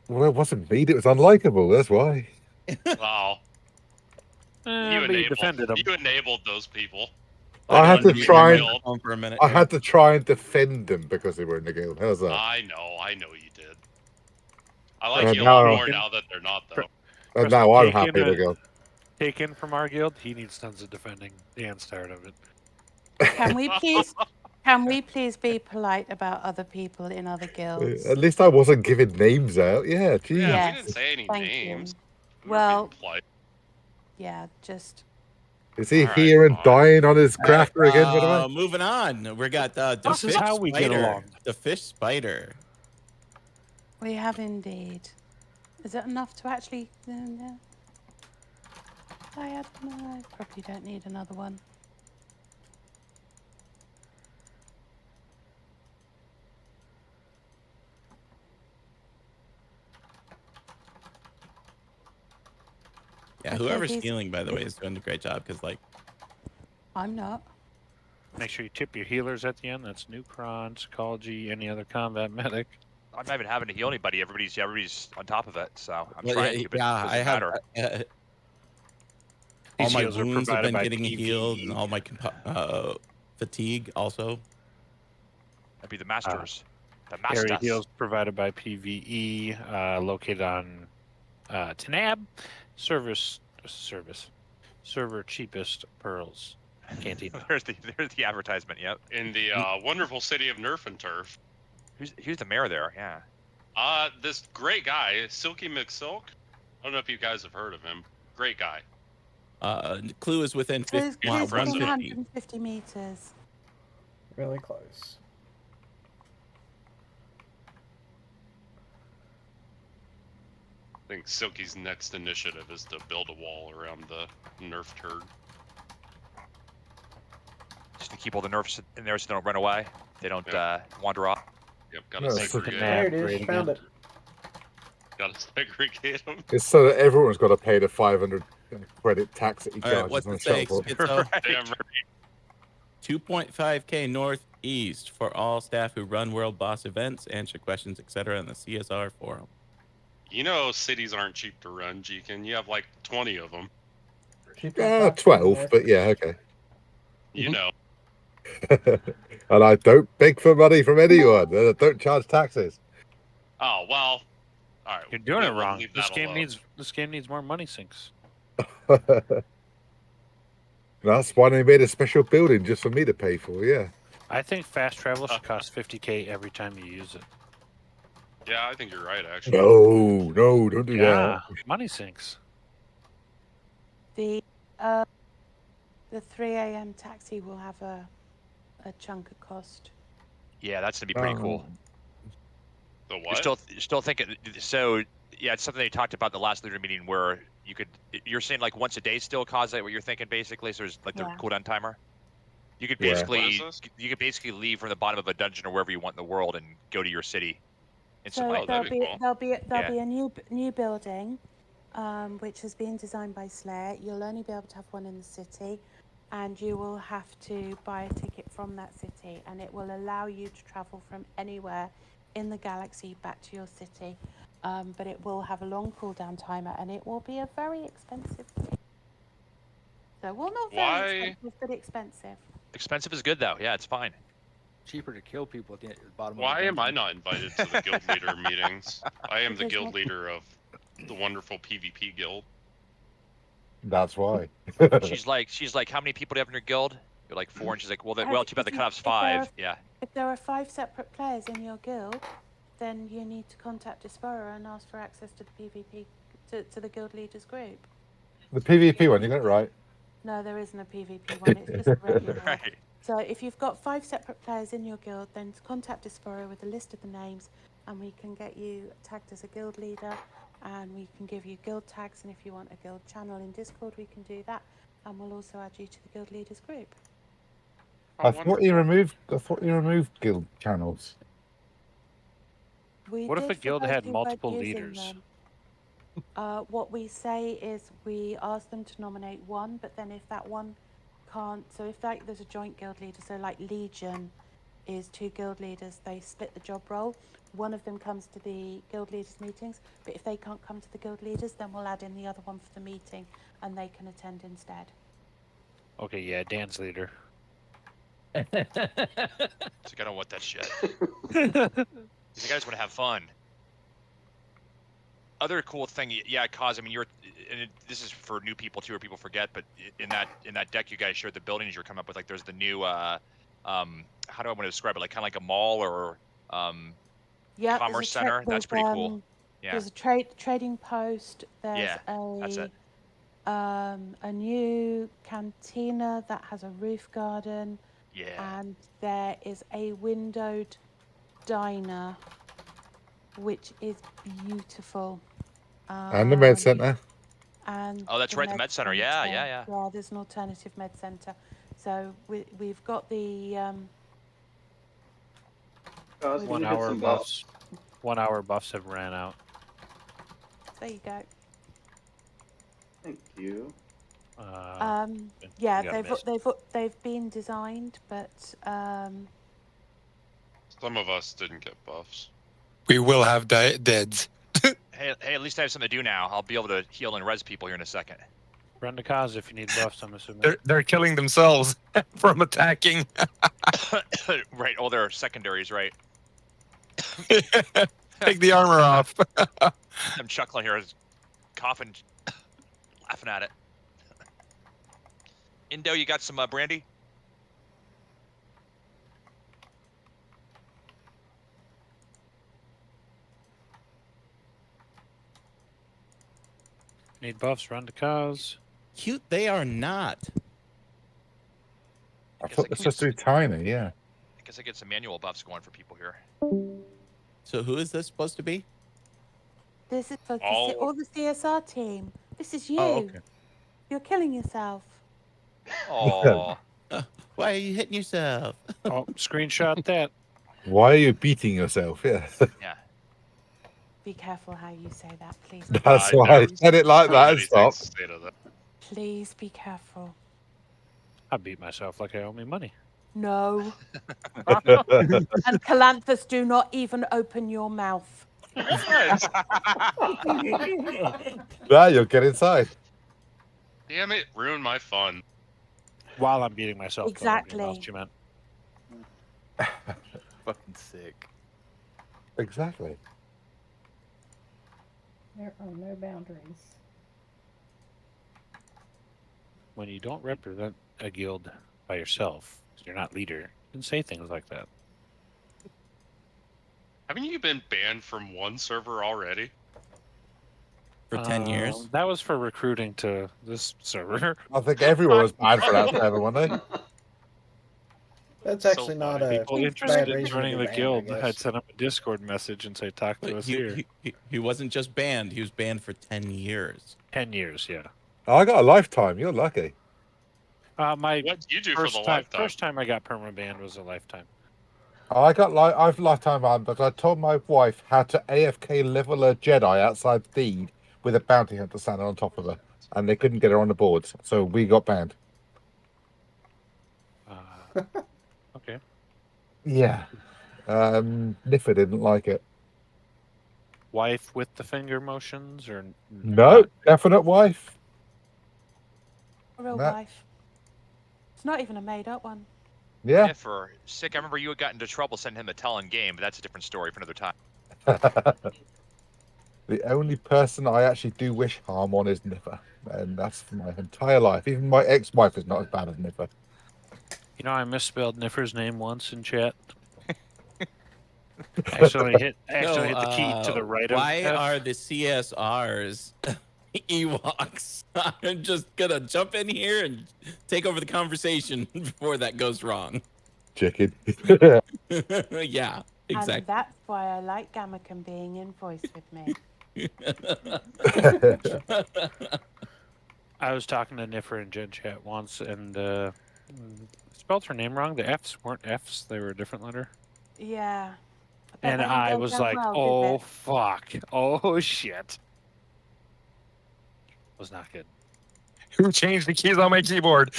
Well, it wasn't me. It was unlikable. That's why. Wow. But you defended them. You enabled those people. I had to They're try in the and. guild. On for a minute. I had to try and defend them because they were in the guild. How's that? I know you did. I like And you a lot now- more now that they're not though. And now I'm Taken, happy to go. Taken from our guild, he needs tons of defending. Dan's tired of it. Can we please be polite about other people in other guilds? At least I wasn't giving names out. Yeah, geez. Yeah, Yes, we didn't say any thank you. names. We were Well, being polite. yeah, just Is he All right, here and fine. dying on his crafter again, by the way? Moving on. We got the This is fish how we get spider. along. The fish spider. we have indeed. Is it enough to actually? I probably don't need another one. Yeah, Okay, whoever's these- healing, by the way, is doing a great job because, like, I'm not. Make sure you tip your healers at the end. That's Nucron, Psychology, any other combat medic. I'm not even having to heal anybody. Everybody's on top of it. So I'm well, trying to, but it doesn't I have matter. all These my heals are wounds have provided been by getting healed, and PvE. all my fatigue also. That'd be the masters. The Area masters. heals provided by PvE, located on Tanab. Server cheapest pearls. Cantina. there's the advertisement. Yep. In the wonderful city of Nerf and Turf. Who's the mayor there? Yeah. This great guy, Silky McSilk. I don't know if you guys have heard of him. Great guy. Clue is within Clue's 50, within 150. 150 meters. Really close. I think Silky's next initiative is to build a wall around the Nerf turd. Just to keep all the nerfs in there so they don't run away. They don't wander off. Yep, gotta No, segregate. There it is. Found it. Gotta segregate them. It's so that everyone's got to pay the 500 credit tax that he All right, charges what's on it say? shuttle. Schizo? Damn right. 2.5K northeast for all staff who run World Boss events, answer questions, etc. in the CSR forum. You know cities aren't cheap to run, Jeekin. You have like 20 of them. 12, but yeah, okay. You know. And I don't beg for money from anyone. I don't charge taxes. Oh, well. All right. You're doing it we'll wrong. leave This that game alone. needs more money sinks. That's why they made a special building just for me to pay for, yeah. I think fast travel should cost 50K every time you use it. Yeah, I think you're right, actually. No, don't do Yeah, that. money sinks. The 3 a.m. taxi will have a chunk of cost. Yeah, that's gonna be pretty cool. The You're what? still thinking. So yeah, it's something they talked about the last leader meeting where you're saying like once a day still cause that what you're thinking basically. So there's like the Yeah. cooldown timer. You could Yeah. basically What is this? you could basically leave from the bottom of a dungeon or wherever you want in the world and go to your city instantly. So that'd be cool. there'll be Yeah. a new building, which has been designed by Slayer. You'll only be able to have one in the city, and you will have to buy a ticket from that city, and it will allow you to travel from anywhere in the galaxy back to your city. But it will have a long cooldown timer, and it will be a very expensive thing. So, well, not very Why- expensive, but expensive. Expensive is good though. Yeah, it's fine. Cheaper to kill people at the bottom Why of the am I dungeon. not invited to the guild leader meetings? I am the Because guild what- leader of the wonderful PvP guild. That's why. She's like, how many people do you have in your guild? You're like 4, and she's like, well, too bad the If you- cutoff's if there 5. are- Yeah. If there are 5 separate players in your guild, then you need to contact Dispora and ask for access to the PvP to the guild leaders group. The PvP one, you got it right. No, there isn't a PvP one. It's just a regular. Right. So if you've got 5 separate players in your guild, then contact Dispora with a list of the names, and we can get you tagged as a guild leader, and we can give you guild tags. And if you want a guild channel in Discord, we can do that, and we'll also add you to the guild leaders group. Oh, I thought you removed guild channels. We What if did a for guild those had who weren't multiple using leaders? them. What we say is we ask them to nominate one, but then if that one can't, so if like there's a joint guild leader, so like Legion is 2 guild leaders, they split the job role. One of them comes to the guild leaders meetings, but if they can't come to the guild leaders, then we'll add in the other one for the meeting, and they can attend instead. Okay, yeah, Dan's leader. It's like, I don't want that shit. He's like, I just want to have fun. Other cool thing, yeah, cause I mean, this is for new people too, or people forget, but in that deck you guys showed the buildings you're coming up with, like there's the new, how do I want to describe it, like kind of like a mall or Yeah, commerce center. That's pretty cool. Yeah. There's a trading post. There's Yeah, that's it. a new cantina that has a roof garden. Yeah. And there is a windowed diner, which is beautiful. And the med center. and Oh, that's right, the med center. Yeah, yeah, yeah. Yeah, there's an alternative med center. So we've got the 1 hour buffs. 1 hour buffs have ran out. there you go. Thank you. Yeah, we got they've been designed, but Some of us didn't get buffs. We will have deads. Hey, at least I have something to do now. I'll be able to heal and res people here in a second. Run to cause if you need buffs, I'm assuming. They're killing themselves from attacking. Right, oh, they're secondaries, right? Take the armor off. I'm chuckling here, coughing, laughing at it. Indo, you got some brandy? Need buffs, run to cause. Cute they are not. I thought they're supposed to be tiny, yeah. I guess I get some manual buffs going for people here. So who is this supposed to be? this is for All- the CSR team. This is you. Oh, okay. You're killing yourself. Oh, Why are you hitting yourself? Oh, screenshot that. Why are you beating yourself? Yeah. yeah. Be careful how you say that, please. That's I why I know. said it like So that. many Stop. things to say to that. Please be careful. I beat myself like I owe me money. No. And Calanthus, do not even open your mouth. What? Now you'll get inside. Damn it, ruined my fun. While I'm beating myself. Exactly. That's what you meant. Fucking sick. Exactly. There are no boundaries. When you don't represent a guild by yourself, you're not leader, then say things like that. Haven't you been banned from one server already? For 10 years? That was for recruiting to this server. I think everyone was banned for that server, weren't they? That's So actually not funny. a People bad interested in reason to joining be the banned, guild I had guess. sent up a Discord message and say, talk to But us here. he wasn't just banned, he was banned for 10 years. 10 years, yeah. I got a lifetime. You're lucky. My What do you do for the first lifetime? first time I got perma banned was a lifetime. I've lifetime banned, but I told my wife how to AFK level a Jedi outside Theed with a bounty hunter standing on top of her, and they couldn't get her on the boards, so we got banned. Okay. Yeah. Niffa didn't like it. Wife with the finger motions or No, definite wife. A real No. wife. It's not even a made-up one. Yeah. For sick, I remember you had gotten into trouble sending him a Talon game, but that's a different story for another time. The only person I actually do wish harm on is Niffa, and that's for my entire life. Even my ex-wife is not as bad as Niffa. You know, I misspelled Niffer's name once in chat. Actually hit the key to the right Why of F. are the CSRs Ewoks? I'm just gonna jump in here and take over the conversation before that goes wrong. Chicken. Yeah, And exactly. that's why I like Gamakan being in voice with me. I was talking to Niffer in Gen Chat once and spelled her name wrong. The F's weren't F's, they were a different letter. Yeah. And that didn't I go was down like, well, did oh it? fuck. Oh shit. Was not good. Who changed the keys on my keyboard?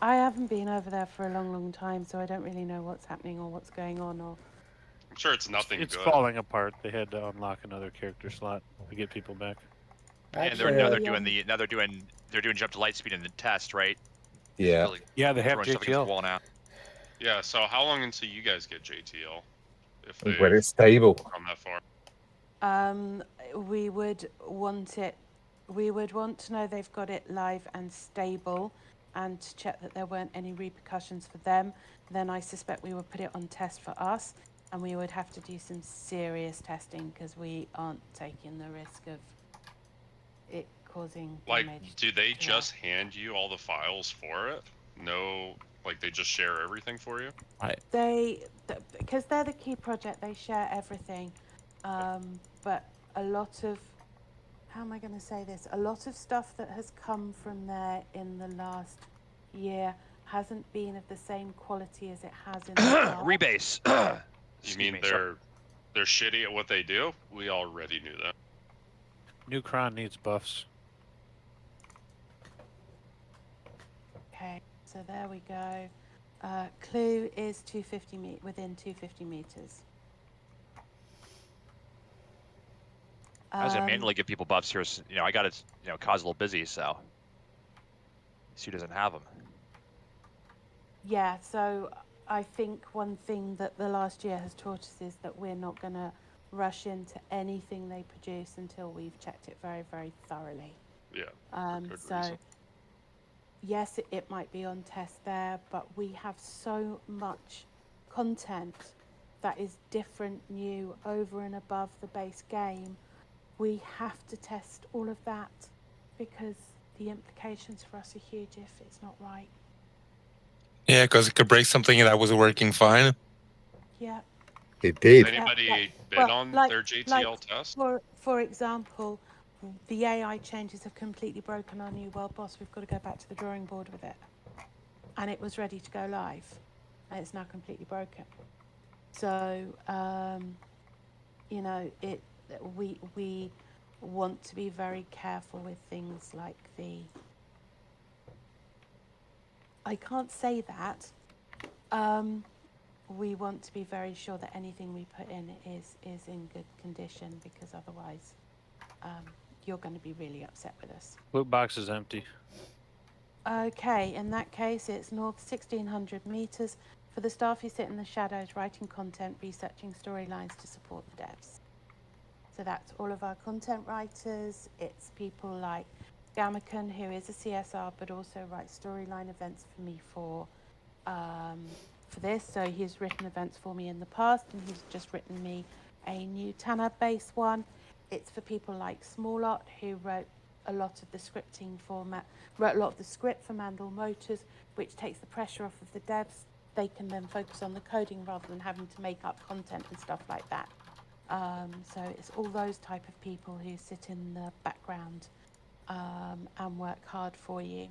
I haven't been over there for a long, long time, so I don't really know what's happening or what's going on. Or I'm sure it's nothing It's good. falling apart. They had to unlock another character slot to get people back. And Actually, they're doing jump to light speed in the test, right? Yeah. Really Yeah, they have throwing stuff against the JTL. wall now. Yeah, so how long until you guys get JTL? If they When it's stable. come that far. we would want it. We would want to know they've got it live and stable, and to check that there weren't any repercussions for them. Then I suspect we would put it on test for us, and we would have to do some serious testing because we aren't taking the risk of it causing Like, damage. do they to just hand you all the files for it? No, like they just share everything for you? Because they're the key project, they share everything. But a lot of how am I going to say this? A lot of stuff that has come from there in the last year hasn't been of the same quality as it has in the past. Rebase. You mean they're shitty at what they do? We already knew that. New Cron needs buffs. Okay, so there we go. Clue is 250 within 250 meters. I was gonna manually give people buffs here. You know, I got it. You know, Kaz a little busy, so she doesn't have them. Yeah, so I think one thing that the last year has taught us is that we're not going to rush into anything they produce until we've checked it very, very thoroughly. Yeah. So reason. yes, it might be on test there, but we have so much content that is different, new, over and above the base game. We have to test all of that because the implications for us are huge if it's not right. Yeah, because it could break something that was working fine. Yeah. It did. Does anybody bid on their JTL test? For example, the AI changes have completely broken our new world boss. We've got to go back to the drawing board with it. And it was ready to go live. And it's now completely broken. So, you know, we want to be very careful with things like I can't say that. We want to be very sure that anything we put in is in good condition, because otherwise you're going to be really upset with us. Loot box is empty. Okay, in that case, it's north 1,600 meters. For the staff who sit in the shadows, writing content, researching storylines to support the devs. So that's all of our content writers. It's people like Gamakan, who is a CSR, but also writes storyline events for me for this. So he's written events for me in the past, and he's just written me a new Tanner base one. It's for people like Smallot, who wrote a lot of the scripting wrote a lot of the script for Mandel Motors, which takes the pressure off of the devs. They can then focus on the coding rather than having to make up content and stuff like that. So it's all those type of people who sit in the background and work hard for you.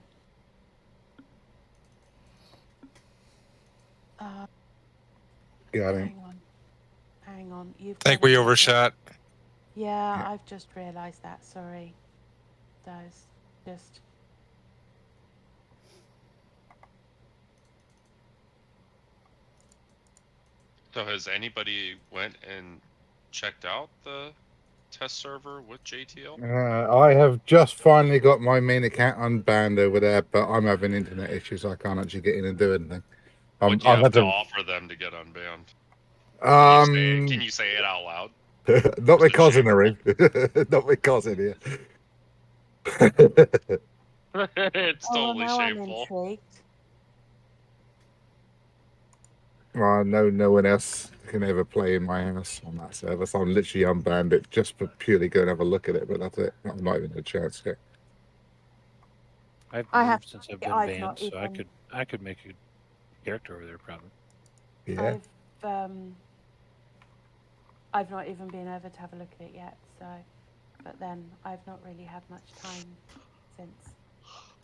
Got it. Hang on. I think we overshot. Yeah, I've just realised that. Sorry. Those just. So has anybody went and checked out the test server with JTL? I have just finally got my main account unbanned over there, but I'm having internet issues. I can't actually get in and do anything. What do you have to offer them to get unbanned? Can you say it out loud? Not with cousin, not with cousin here. It's totally shameful. I'm intrigued. No one else can ever play in my house on that server, so I'm literally unbanned it just for purely go and have a look at it, but that's it. I'm not even a chance yet. I've moved since I've been banned, so I could make a character over there probably. Yeah. I've not even been over to have a look at it yet, so but then I've not really had much time since.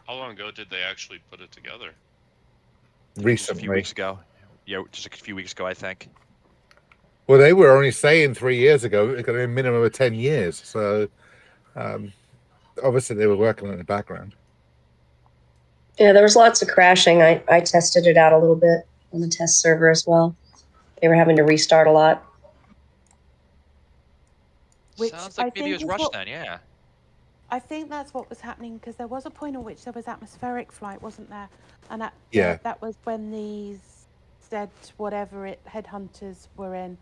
How long ago did they actually put it together? Recently. Just a few weeks ago. Yeah, just a few weeks ago, I think. Well, they were only saying 3 years ago it's going to be a minimum of 10 years, so obviously they were working in the background. Yeah, there was lots of crashing. I tested it out a little bit on the test server as well. They were having to restart a lot. Sounds like maybe it was rushed then, yeah. I think that's what was happening, because there was a point at which there was atmospheric flight, wasn't there? And that was when these said whatever headhunters were in,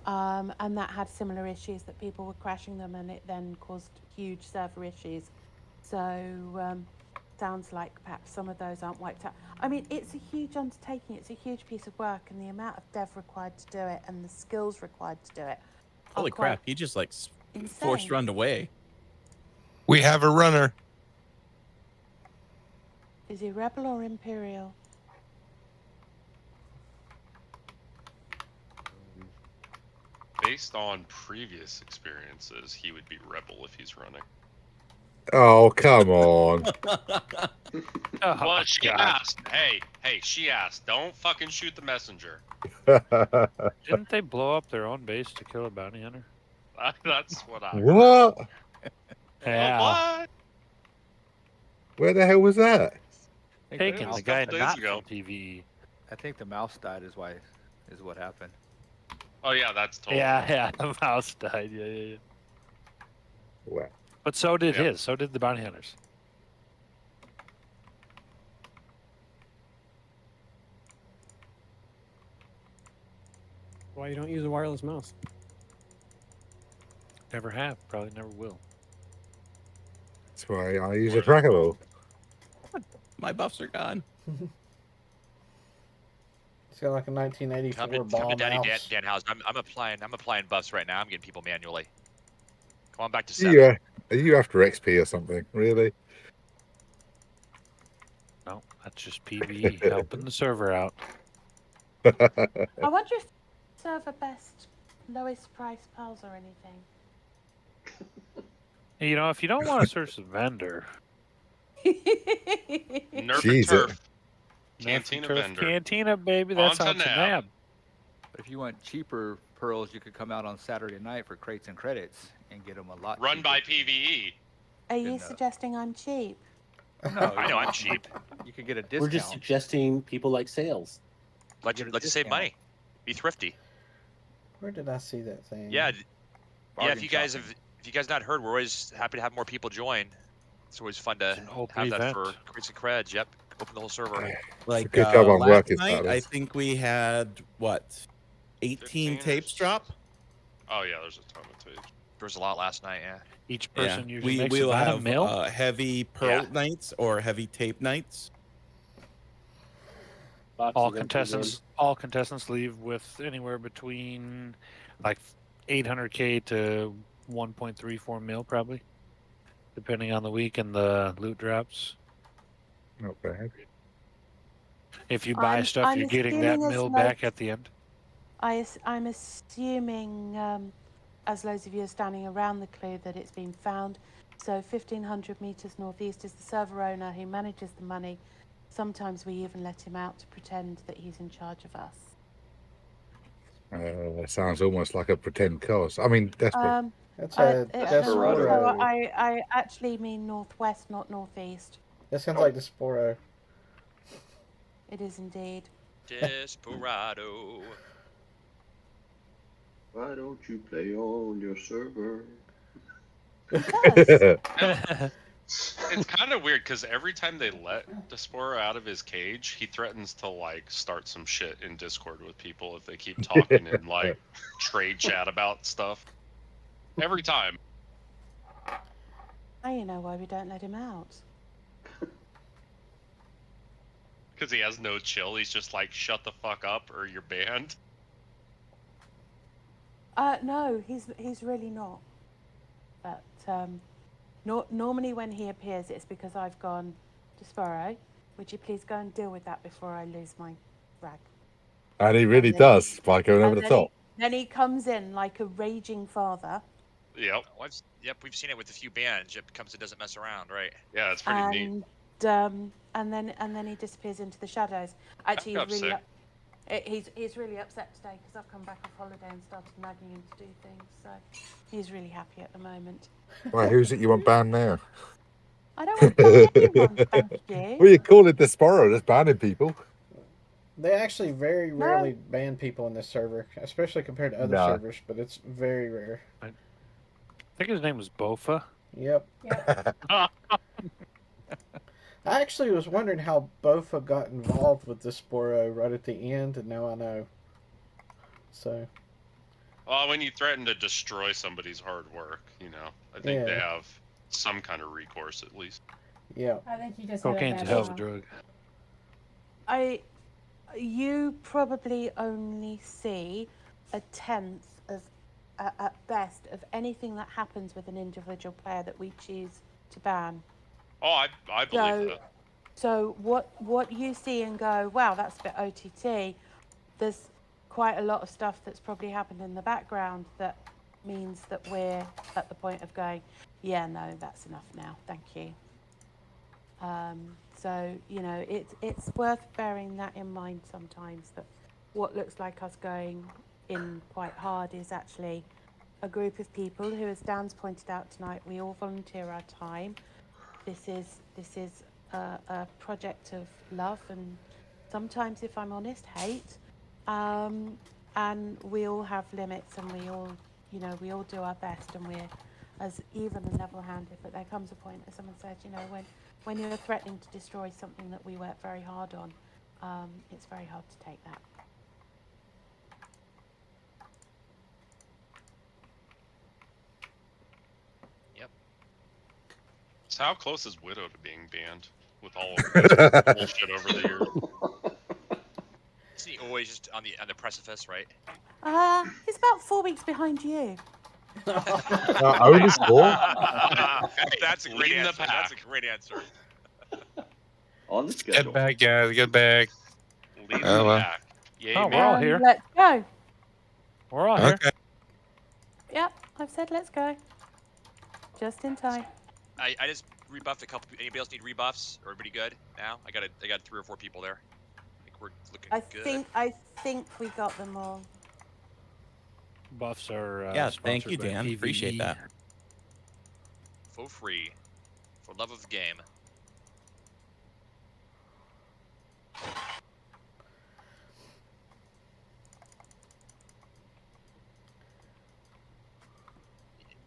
and that had similar issues, that people were crashing them, and it then caused huge server issues. So sounds like perhaps some of those aren't wiped out. I mean, it's a huge undertaking, it's a huge piece of work, and the amount of dev required to do it and the skills required to do it. Holy crap, he just like forced run away. We have a runner. Is he Rebel or Imperial? Based on previous experiences, he would be Rebel if he's running. Oh, come on. Oh, Well, she God. asked. Hey, she asked. Don't fucking shoot the messenger. Didn't they blow up their own base to kill a bounty hunter? That's what I heard. What? Yeah. What? Where the hell was that? Taking was the a guy couple days not ago. from PvE. I think the mouse died is what happened. Oh yeah, that's totally. Yeah, the mouse died. Yeah. Wow. But so did Yep. his. So did the bounty hunters. Why you don't use a wireless mouse? Never have. Probably never will. That's why I use a trackable. My buffs are gone. It's got like a 1984 Come to ball Daddy mouse. Dan House. I'm applying buffs right now. I'm getting people manually. Come on back to 7. Yeah. Are you after XP or something? Really? No, that's just PvE helping the server out. I wonder if server best lowest price pals or anything. You know, if you don't want to search the vendor, Nerf and Jesus. turf. Nerf Cantina Turf vendor. Cantina, baby, that's On to out to Nab. Nab. But if you want cheaper pearls, you could come out on Saturday night for crates and credits and get them a lot Run cheaper. by PVE. Are you enough. suggesting I'm cheap? No, I know I'm cheap. You could get a We're discount. just suggesting people like sales. Let you save money. Be thrifty. Where did I see that thing? Yeah. Bargain If you guys shopping. if you guys not heard, we're always happy to have more people join. It's always fun to It's an open have that event. for crits and creds. Yep. Open the whole server. Like good job on last working, night, I fellas. think we had what 18 15 or tapes drop. Oh yeah, there's a ton of tapes. There was a lot last night. Yeah. Each Yeah, person usually we makes will about a have mil. heavy pearl nights or heavy tape nights. Boxes all empty contestants leave with anywhere between like 800k to 1.34 mil probably, depending on the week and the loot drops. Not bad. If you buy stuff, I'm you're getting that assuming as mil most- back at the end. I'm assuming, as loads of you are standing around the clue, that it's been found. So 1,500 meters northeast is the server owner who manages the money. Sometimes we even let him out to pretend that he's in charge of us. That sounds almost like a pretend cause. I mean, desperate. That's No, Desperado. I actually mean northwest, not northeast. That sounds like Desporo. It is indeed. Desperado. Why don't you play on your server? It's kind of weird because every time they let Desporo out of his cage, he threatens to like start some shit in Discord with people if they keep talking in like trade chat about stuff. Every time. Now you know why we don't let him out. Because he has no chill. He's just like, shut the fuck up or you're banned. No, he's really not. But normally when he appears, it's because I've gone, Desporo, would you please go and deal with that before I lose my rag? And he really then- does by going over the top. Then he comes in like a raging father. Yep. Oh, we've seen it with a few bands. It comes and doesn't mess around, right? Yeah, it's pretty neat. And then he disappears into the shadows. Actually, That's he's really upset today because I've come back off holiday and started nagging him to do things. So he's really happy at the moment. Right, who's it you want banned now? I don't want to ban anyone, thank you. Well, you call it Desporo, that's banning people. They actually very rarely ban people in this server, especially compared to other No. servers, but it's very rare. I think his name was Bofa. Yep. I actually was wondering how Bofa got involved with Desporo right at the end, and now I know. So. Well, when you threaten to destroy somebody's hard work, you know, I think they have some kind of recourse at least. Yeah. I think you just Cocaine's a hell of a drug. You probably only see a tenth of, at best, of anything that happens with an individual player that we choose to ban. Oh, I believe that. So what you see and go, wow, that's a bit OTT. There's quite a lot of stuff that's probably happened in the background that means that we're at the point of going, Yeah, no, that's enough now. Thank you. So, you know, it's worth bearing that in mind sometimes, that what looks like us going in quite hard is actually a group of people who, as Dan's pointed out tonight, we all volunteer our time. This is a project of love and sometimes, if I'm honest, hate. And we all have limits, and we all, you know, we all do our best, and we're as even and level-handed. But there comes a point, as someone said, you know, when you're threatening to destroy something that we work very hard on, it's very hard to take that. Yep. So how close is Widow to being banned with all of this bullshit over the years? Isn't he always just on the precipice, right? He's about 4 weeks behind you. Only 4? That's a great Leading the answer. pack. That's a great answer. On the schedule. Get back, guys. Get back. Leading Oh, the well. pack. Yay, Oh, me. we're all here. Let's go. We're all here. Okay. Yep, I've said let's go. Just in time. I just rebuffed a couple. Anybody else need rebuffs? Or everybody good now? I got 3 or 4 people there. I think we're looking good. I think we got them all. Buffs are Yeah, thank sponsored you, by Dan. PvE. Appreciate that. For free. For love of the game.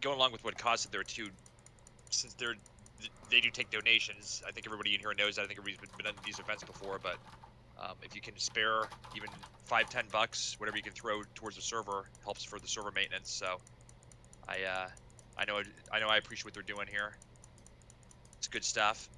Going along with what Kaz said there too, since they do take donations, I think everybody in here knows that. I think everybody's been on these events before, but if you can spare even $5-10, whatever you can throw towards the server, helps for the server maintenance. So I know I appreciate what they're doing here. It's good stuff.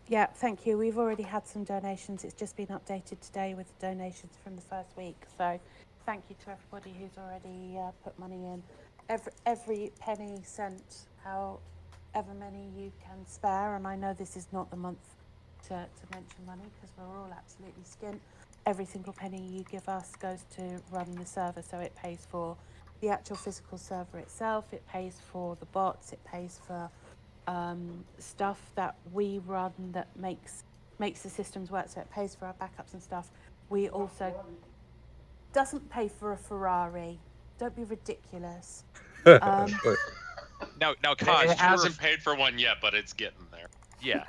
Yeah, thank you. We've already had some donations. It's just been updated today with the donations from the first week. So thank you to everybody who's already put money in. Every penny sent, however many you can spare, and I know this is not the month to mention money because we're all absolutely skint. Every single penny you give us goes to run the server, so it pays for the actual physical server itself, it pays for the bots, it pays for stuff that we run that makes the systems work, so it pays for our backups and stuff. We also doesn't pay for a Ferrari. Don't be ridiculous. Now, Kaz, It hasn't paid for one yet, but it's getting there. Yeah,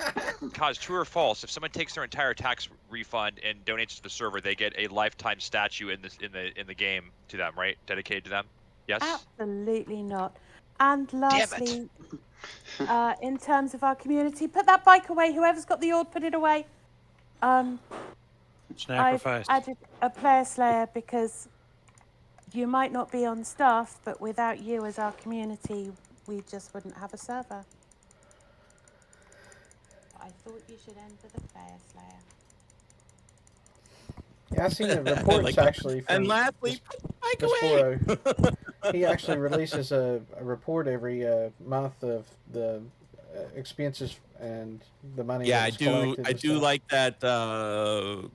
Kaz, true or false? If someone takes their entire tax refund and donates to the server, they get a lifetime statue in the game to them, right? Dedicated to them. Yes. Absolutely not. And lastly, in terms of our community, put that bike away. Whoever's got the ord, put it away. I've Sacrificed. added a player slayer because you might not be on staff, but without you as our community, we just wouldn't have a server. I thought you should end with a player slayer. Yeah, I seen the reports Like that. actually from And lastly, Desporo. He actually releases a report every month of the expenses and the money. Yeah, that's I collected do and stuff. like that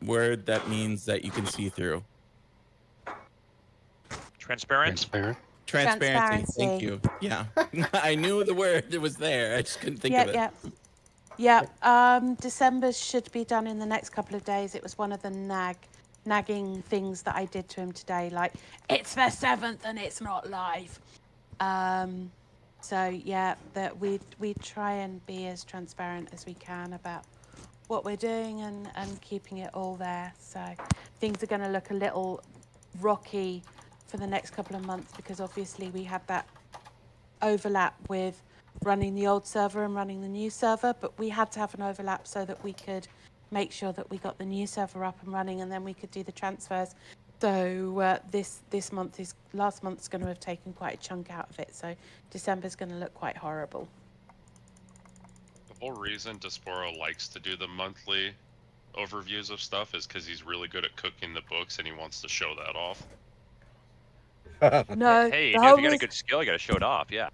word that means that you can see through. Transparent. Transparency. Thank you. Yeah. I knew the word was there. I just couldn't think of it. Yeah. December should be done in the next couple of days. It was one of the nagging things that I did to him today, like, it's the 7th and it's not live. So yeah, that we try and be as transparent as we can about what we're doing and keeping it all there. So things are going to look a little rocky for the next couple of months because obviously we had that overlap with running the old server and running the new server, but we had to have an overlap so that we could make sure that we got the new server up and running, and then we could do the transfers. So last month's going to have taken quite a chunk out of it, so December's going to look quite horrible. The whole reason Desporo likes to do the monthly overviews of stuff is because he's really good at cooking the books and he wants to show that off. No, Hey, the you know, whole if you got a reason, good skill, you got to show it off. Yeah.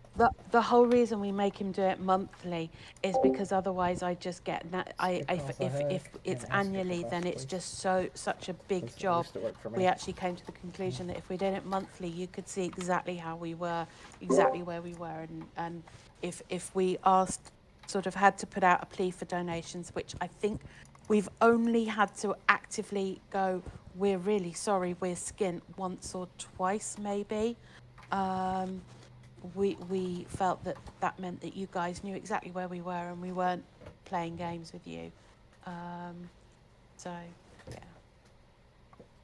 the whole reason we make him do it monthly is because otherwise I just get if it's annually, then it's just such a big job. We actually came to the conclusion that if we did it monthly, you could see exactly how we were, exactly where we were, and if we asked, sort of had to put out a plea for donations, which I think we've only had to actively go, we're really sorry, we're skint, once or twice maybe. We felt that meant that you guys knew exactly where we were and we weren't playing games with you. So yeah.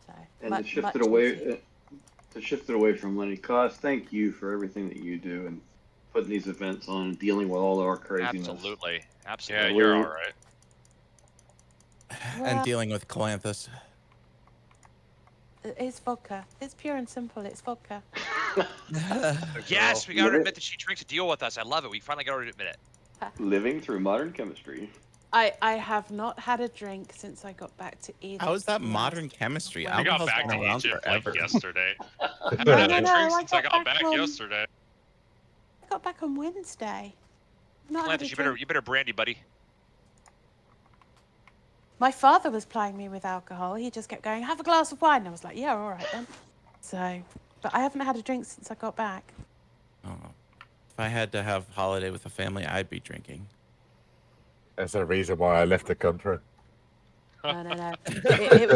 So And to shift it away from money costs, thank you for everything that you do and putting these events on and dealing with all our craziness. Absolutely. Yeah, you're all right. And dealing with Calanthus. It's vodka. It's pure and simple. It's vodka. Yes, we got her to admit that she drinks a deal with us. I love it. We finally got her to admit it. Living through modern chemistry. I have not had a drink since I got back to Egypt. How is that modern chemistry? I got Alcohol's back been to around Egypt forever. like yesterday. I haven't had a No, drink I since I got got back back on- yesterday. I got back on Wednesday. Not had a Calanthus, you better brandy, buddy. My father was plying me with alcohol. He just kept going, have a glass of wine. And I was like, yeah, all right then. So, but I haven't had a drink since I got back. Oh. If I had to have holiday with the family, I'd be drinking. That's the reason why I left the country. No. It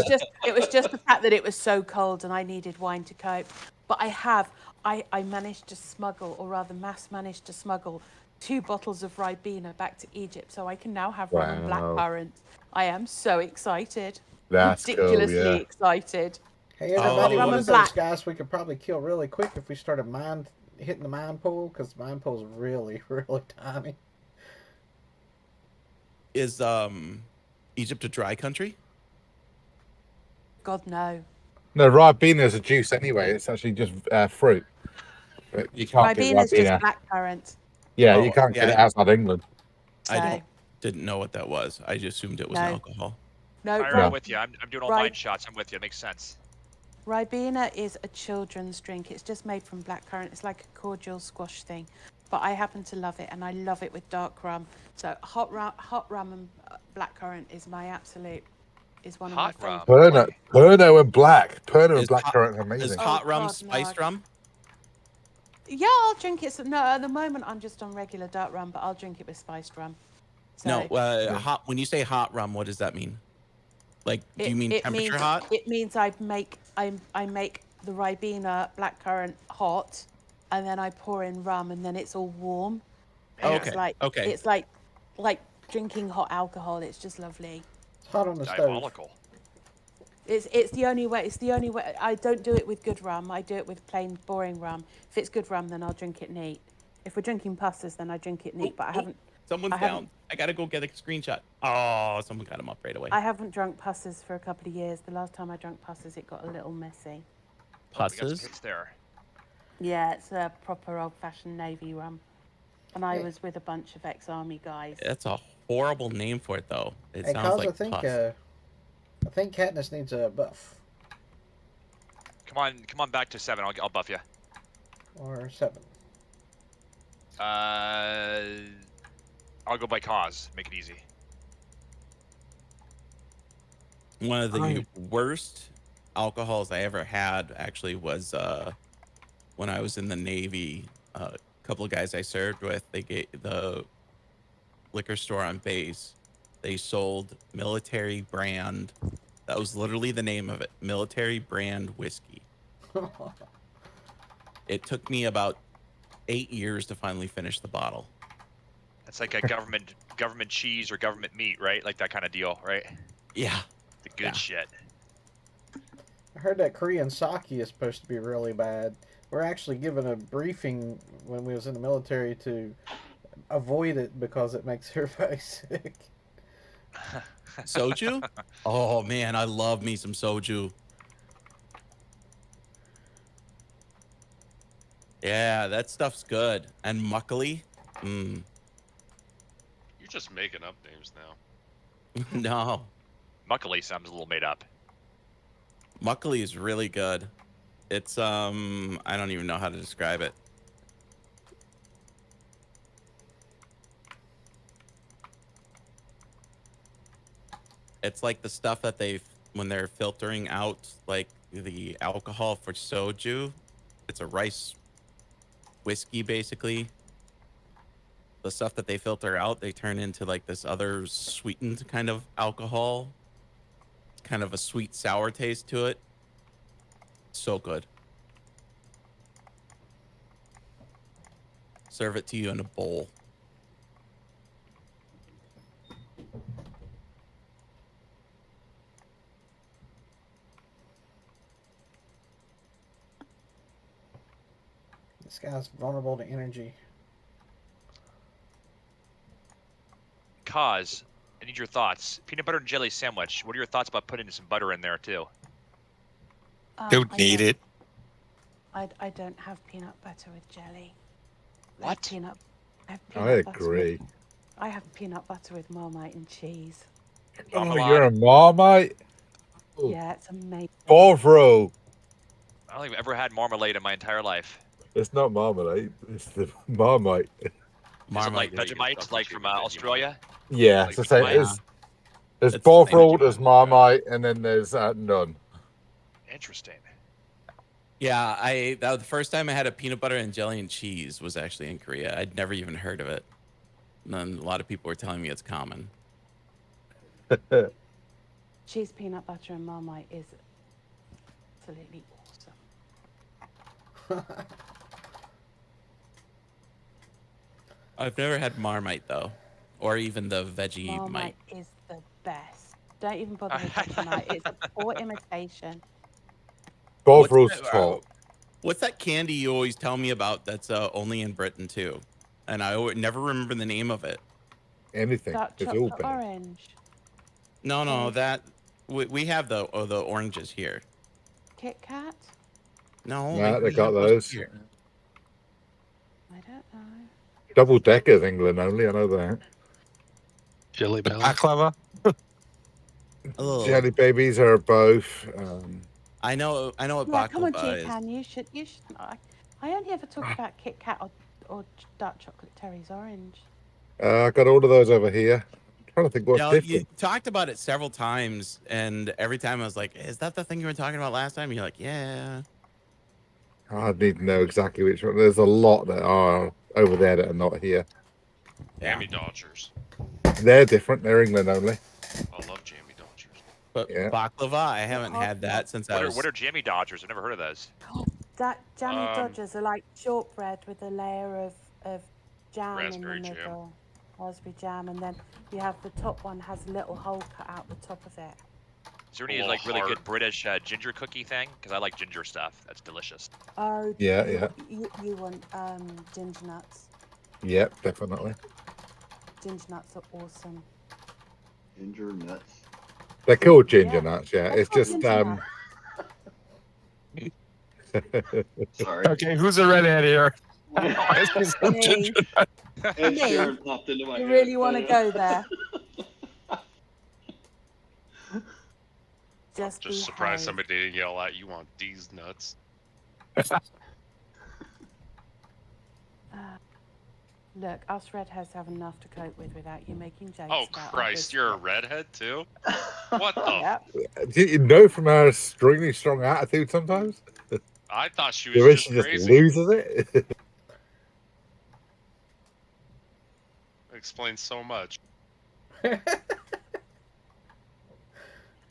was just the fact that it was so cold and I needed wine to cope. But I managed to smuggle, or rather Mase managed to smuggle 2 bottles of Ribena back to Egypt, so I can now have rum and blackcurrant. I am so excited. That's ridiculously cool, yeah. excited. Hey everybody, Rum one and of those black. guys we could probably kill really quick if we started hitting the mine pool, because the mine pool's really, really tiny. Is Egypt a dry country? God, no. No, Ribena is a juice anyway. It's actually just fruit. But you can't get Ribena is just Ribena. blackcurrant. Yeah, Oh, you can't get yeah. it outside England. I didn't know what that was. I just assumed it was No. alcohol. No, I'm with you. I'm doing all Right. mine shots. I'm with you. It makes sense. Ribena is a children's drink. It's just made from blackcurrant. It's like a cordial squash thing. But I happen to love it, and I love it with dark rum. So hot rum and blackcurrant is my absolute, is one of my Hot favourite. Pernod and black. Pernod and Is blackcurrant are Is amazing. hot rum God, spiced no. rum? Yeah, I'll drink it. No, at the moment I'm just on regular dark rum, but I'll drink it with spiced rum. So No, hot. When you say hot rum, what does that mean? Like, do you mean temperature means, hot? It means I make the Ribena blackcurrant hot, and then I pour in rum, and then it's all warm. And Okay. It's like, Okay. It's like drinking hot alcohol. It's just lovely. It's hot on the stove. Diabolical. It's the only way. It's the only way. I don't do it with good rum. I do it with plain, boring rum. If it's good rum, then I'll drink it neat. If we're drinking pastas, then I drink it neat. But I haven't. Someone's down. I gotta go get a screenshot. Oh, someone got him up right away. I haven't drunk pastas for a couple of years. The last time I drank pastas, it got a little messy. We got some Pastas? hits there. Yeah, it's a proper old-fashioned Navy rum. And I was with a bunch of ex-army guys. That's a horrible name for it, though. It Hey, sounds Cos, like I think Katniss needs a buff. Come on back to 7. I'll buff you. Or 7. I'll go by cause. Make it easy. One of the worst alcohols I ever had actually was when I was in the Navy. A couple of guys I served with, they gave the liquor store on base. They sold military brand. That was literally the name of it. Military brand whiskey. It took me about 8 years to finally finish the bottle. That's like a government cheese or government meat, right? Like that kind of deal, right? Yeah. The good shit. I heard that Korean sake is supposed to be really bad. We're actually given a briefing when we was in the military to avoid it because it makes everybody sick. Soju? Oh man, I love me some soju. Yeah, that stuff's good. And muckly? You're just making up names now. No. Muckily sounds a little made up. Muckly is really good. It's I don't even know how to describe it. It's like the stuff that when they're filtering out like the alcohol for soju. It's a rice whiskey basically. The stuff that they filter out, they turn into like this other sweetened kind of alcohol. Kind of a sweet sour taste to it. So good. Serve it to you in a bowl. This guy's vulnerable to energy. Cause, I need your thoughts. Peanut butter and jelly sandwich. What are your thoughts about putting some butter in there too? Don't need it. I don't have peanut butter with jelly. What? I have I peanut butter agree. I have peanut butter with Marmite and cheese. Oh, you're a Marmite? Yeah, it's amazing. Bovril. I don't think I've ever had marmalade in my entire life. It's not marmalade. It's the Marmite. Is it Marmite, like Vegemite, like from Australia? Yeah, Like so say Vegemite? there's It's the same Bovril, Vegemite. there's Marmite, and then there's none. Interesting. Yeah, that was the first time I had a peanut butter and jelly and cheese was actually in Korea. I'd never even heard of it. And then a lot of people were telling me it's common. Cheese, peanut butter, and Marmite is absolutely awesome. I've never had Marmite though, or even the Vegemite. Marmite is the best. Don't even bother with Vegemite. It's a poor imitation. Bovril's top. What's that candy you always tell me about that's only in Britain too? And I never remember the name of it. Anything. Dark It's all chocolate better. orange. No, that we have the oranges here. Kit Kat? No, Nah, they we got have those. here. I don't know. Double deckers, England only. I know that. Jelly belly. Baklava. Jelly babies are both. I know what Yeah, come on, baklava is. G-Can, you should. I only ever talk about Kit Kat or dark chocolate Terry's orange. I got all of those over here. I'm trying to think what's You different. talked about it several times, and every time I was like, "Is that the thing you were talking about last time?" And you're like, "Yeah." I need to know exactly which one. There's a lot that are over there that are not here. Jammy Dodgers. They're different. They're England only. I love Jammy Dodgers. But Yeah. baklava, I haven't had that since I was. What are jammy dodgers? I've never heard of those. Jammy Dodgers are like shortbread with a layer of jam Raspberry in the jam. middle. Raspberry jam, and then you have the top one has a little hole cut out the top of it. Is there any like really good British ginger cookie thing? Because I like ginger stuff. That's delicious. Oh, Yeah. You want ginger nuts? Yep, definitely. Ginger nuts are awesome. Ginger nuts. They're called ginger nuts. Yeah, They're it's called just ginger Sorry. Okay, who's the redhead here? Me. Ed Me? Sheeran popped into my You head. really want to go there? Just surprised somebody didn't yell out, "You want these nuts?" Look, us redheads have enough to cope with without you making jokes. Oh about Christ, others. you're a redhead too? What the? Yep. Do you know from her extremely strong attitude sometimes? I thought she The was way just she just crazy. loses it. Explains so much.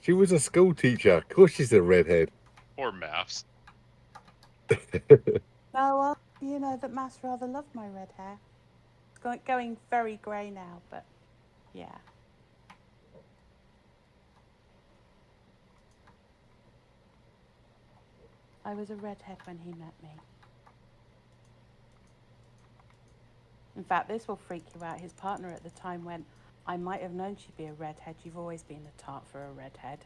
She was a school teacher. Of course she's a redhead. Or maths. No, well, you know that Mass rather loved my red hair. It's going very grey now, but yeah. I was a redhead when he met me. In fact, this will freak you out. His partner at the time went, "I might have known she'd be a redhead. You've always been a tart for a redhead."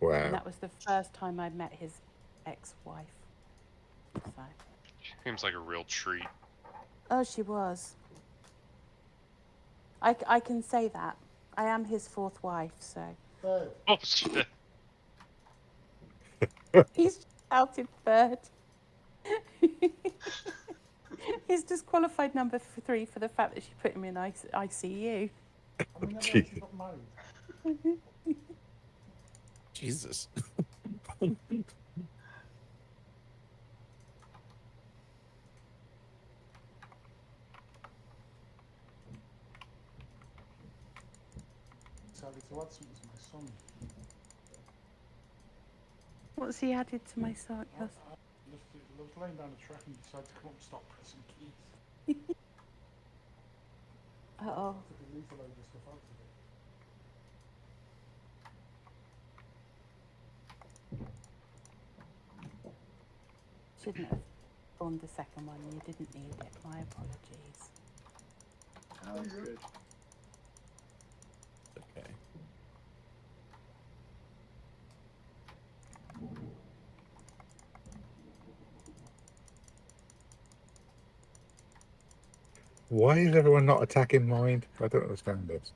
Wow. And that was the first time I met his ex-wife. So. Seems like a real treat. Oh, she was. I can say that. I am his fourth wife, so. Oh shit. He's outed third. He's disqualified number 3 for the fact that she put him in ICU. Jesus. What's he added to my song? I was laying down the track and decided to come up and stop pressing keys. Uh-oh. I could delete a load of stuff out of it. Shouldn't have formed the second one. You didn't need it. My apologies. Oh, good. Okay. Why is everyone not attacking mind? I don't understand this.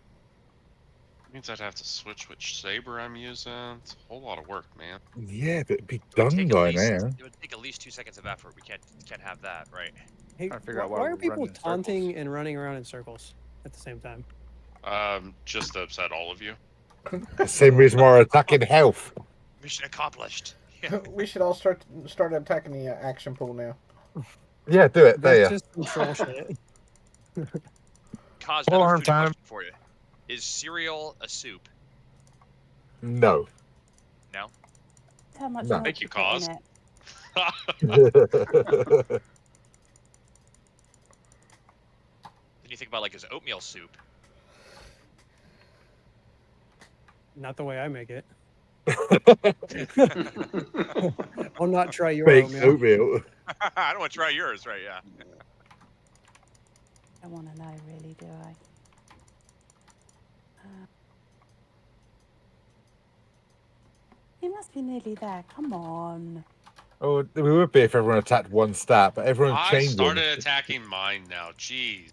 Means I'd have to switch which saber I'm using. It's a whole lot of work, man. Yeah, but it'd be It would done take by at least, now. It would take at least 2 seconds of effort. We can't have that, right? Hey, Trying to figure out why why are we're people running in taunting and running around in circles at the same time? Just to upset all of you. The same reason why we're attacking health. Mission accomplished. We should all start attacking the action pool now. Yeah, do it. There. That's just control shit. Cos, Full another arm foodie time. question for you. Is cereal a soup? No. No? How much No. milk Thank you, put in Cos. it? Then you think about like, is oatmeal soup? Not the way I make it. I'll not try your Fake oatmeal. oatmeal. I don't want to try yours, right? Yeah. I want to know, really, do I? He must be nearly there. Come on. Oh, we would be if everyone attacked one stat, but everyone's I changing. started attacking mine now. Jeez.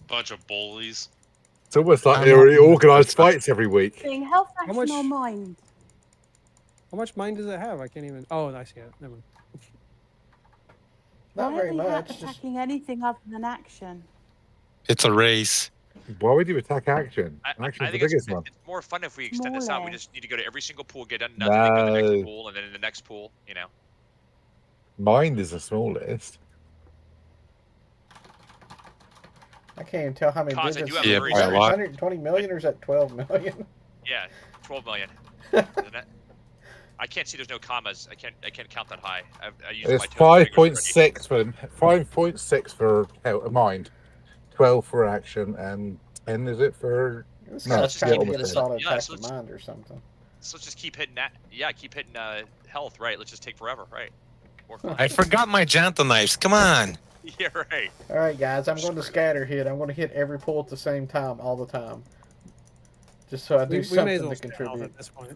Bunch of bullies. It's almost like they already organised fights every week. Being health How action much- or mind? How much mind does it have? I can't even. Oh, I see it. Never mind. Not Why very are we much. Just attacking anything other than action? It's a race. Why would you attack action? I Action's the think it's biggest one. more fun if we extend this out. We Smaller. just need to go to every single pool, get done nothing, then go to the No. next pool, and then in the next pool, you know. Mind is the smallest. I can't even tell how many Cos, I digits. do have Yeah, a very by a serious- lot. 120 million, or is that 12 million? Yeah, 12 million. Isn't it? I can't see. There's no commas. I can't count that high. I use It's my toes fingers 5.6 for 5.6 for mind, 12 for action, and 10 is it for? This No, guy's yeah, trying to almost get us there. all to Yeah, attack so the let's- mind or something. So let's just keep hitting that. Yeah, keep hitting health. Right. Let's just take forever. Right. More fun. I forgot my janto knives. Come on. Yeah. Right. All right, guys, I'm going to scatter hit. I'm going to hit every pull at the same time all the time, just so I do We may something as well to stay health contribute. at this point.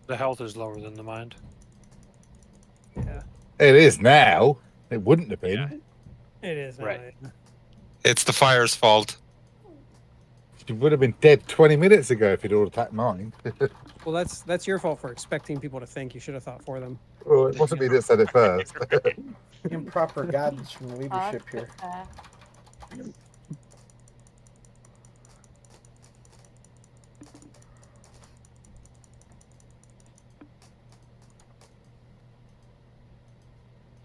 The health is lower than the mind. Yeah, It is now. It wouldn't have been. it is. Now, Right. yeah. It's the fire's fault. She would have been dead 20 minutes ago if you'd all attacked mine. Well, that's your fault for expecting people to think. You should have thought for them. Well, it wasn't me that said it first. Improper guidance from the I've leadership put here. there.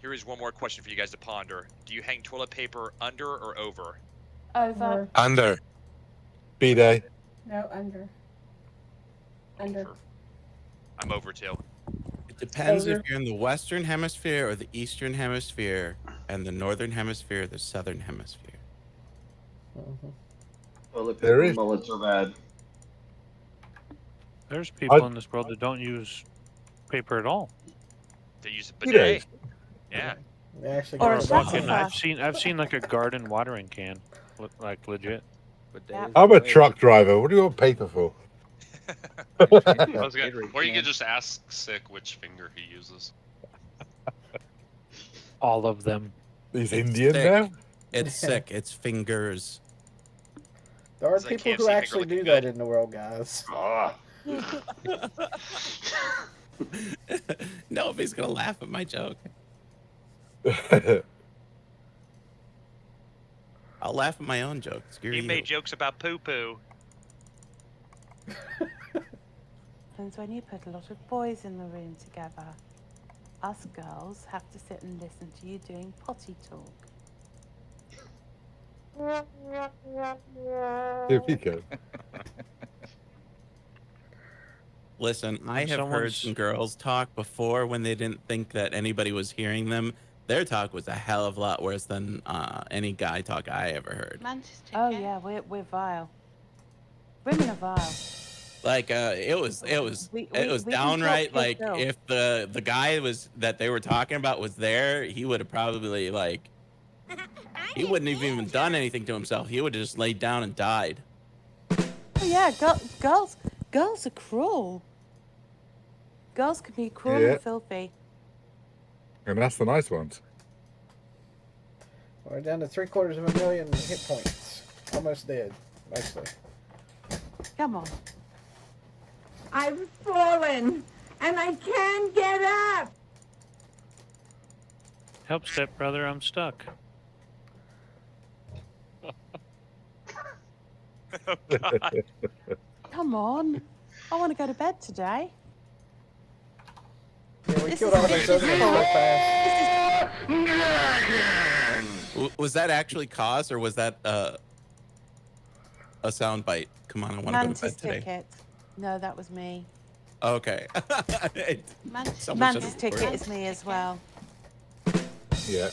Here is one more question for you guys to ponder. Do you hang toilet paper under or over? Over. Under. B-Day. No, under. Under. I'm over too. It depends Over. if you're in the Western Hemisphere or the Eastern Hemisphere, and the Northern Hemisphere, the Southern Hemisphere. Toilet There paper is- mullets are bad. There's people in this world that don't use paper at all. They use a You bidet. Yeah. They actually Or go a to shuttle. bucket. Fucking, I've seen like a garden watering can, like legit. But Yeah. I'm a truck driver. What do you want paper for? I was gonna, or you could just ask Sick which finger he uses. All of them. He's Indian Sick. now? It's sick. It's fingers. There are It's like people KFC who finger actually looking do good. that in the world, guys. Ah. Nobody's gonna laugh at my joke. I'll laugh at my own joke. Screw He you. made jokes about poo poo. Happens when you put a lot of boys in the room together. Us girls have to sit and listen to you doing potty talk. Here we go. Listen, I have heard some girls talk before when they didn't think that anybody was hearing them. Their talk was a hell of a lot worse than any guy talk I ever heard. Oh yeah, we're vile. Women are vile. Like it was We downright can talk like yourself. if the guy was that they were talking about was there, he would have probably like he wouldn't have even done anything to himself. He would have just laid down and died. Oh yeah, girls are cruel. Girls can be cruel Yeah. and filthy. And that's the nice ones. We're down to 750,000 hit points. Almost dead, mostly. Come on. I've fallen and I can't get up. Help, step brother, I'm stuck. Oh, God. Come on. I want to go to bed today. Yeah, we This killed is all those other people fast. Was that actually cause or was that a sound bite? Come on, I want to go to Mantis bed today. ticket. No, that was me. Okay. Mantis ticket is me as well. Yeah.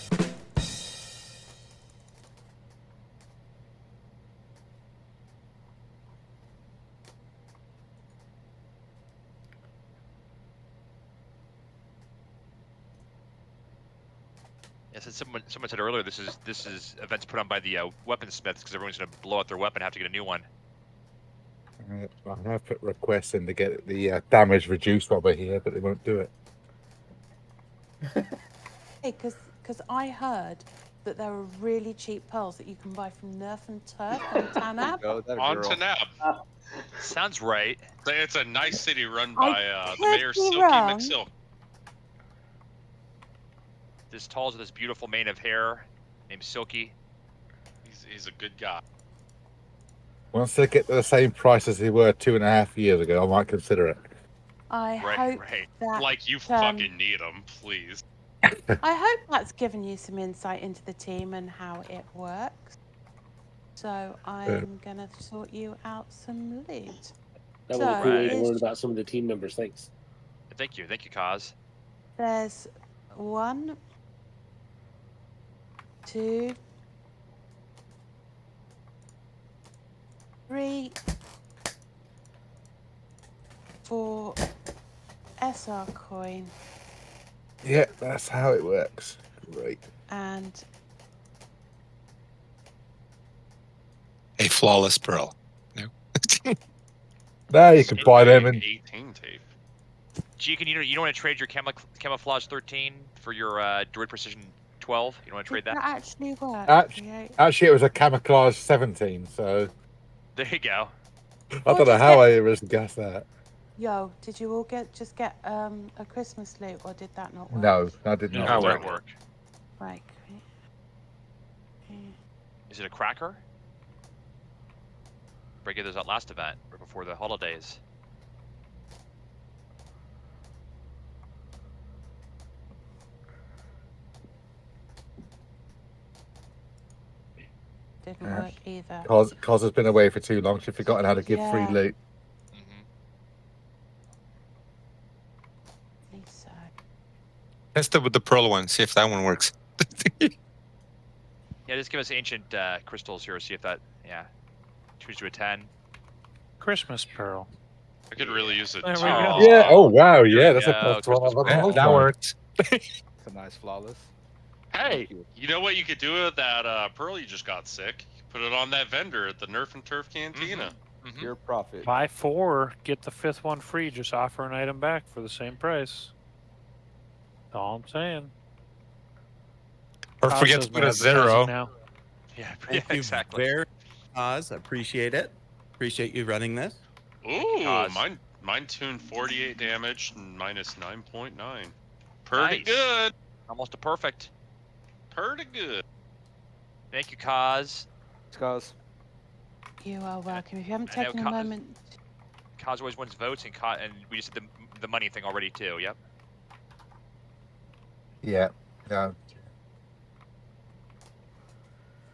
Yes, and someone said earlier this is events put on by the weaponsmiths because everyone's gonna blow out their weapon and have to get a new one. I have put requests in to get the damage reduced while we're here, but they won't do it. Hey, because I heard that there are really cheap pearls that you can buy from Nerf and Turf on Tanab. On Tanab. Sounds right. It's a nice city run by the could mayor be Silky wrong. McSilk. This tall with this beautiful mane of hair, named Silky. He's a good guy. Once they get to the same price as they were 2.5 years ago, I might consider it. I hope that. Like you fucking need them, please. I hope that's given you some insight into the team and how it works. So I'm gonna sort you out some loot. That was a cool way to is- learn about some of the team members. Thanks. Thank you, Kaz. There's 1, 2, 3, 4 SR coin Yeah, that's how it works. Great. and A flawless pearl. No. Now you can buy them and 18 tape. Deacon, you don't want to trade your camouflage 13 for your droid precision 12? You don't want to trade did that? that actually work? actually it was a camouflage 17, so There you go. I don't know how I even guessed that. Yo, did you all get a Christmas loot, or did that not work? No, I did not. How would it work? Right. Is it a cracker? Break those out last event, right before the holidays. Didn't work either. Cos has been away for too long. She's forgotten how to give free Yeah. loot. Test it with the pearl one. See if that one works. Yeah, just give us ancient crystals here. See if that. Yeah. Choose to a 10. Christmas pearl. I could really use it. There too. we go. Yeah. Oh wow. Yeah, that's go, a plus 12 Christmas on the That whole worked. It's a nice flawless. Hey, you know what you could do with that pearl you just got sick? You could put it on that vendor at the Nerf and Turf Cantina. Your profit. Buy 4, get the 5th one free. Just offer an item back for the same price. That's all I'm saying. Or Kaz forget does to my put a advertising 0. Now. Yeah, Thank you very much, Oz. Appreciate it. Appreciate you running this. Ooh, Kaz. Mine toon 48 damage and minus 9.9. Pretty Nice. good. Almost a perfect. Pretty good. Thank you, Kaz. Kaz. You are welcome. If you haven't I know taken a moment, Kaz always wins votes, and we just did the money thing already too. Yep. Yeah. Yeah.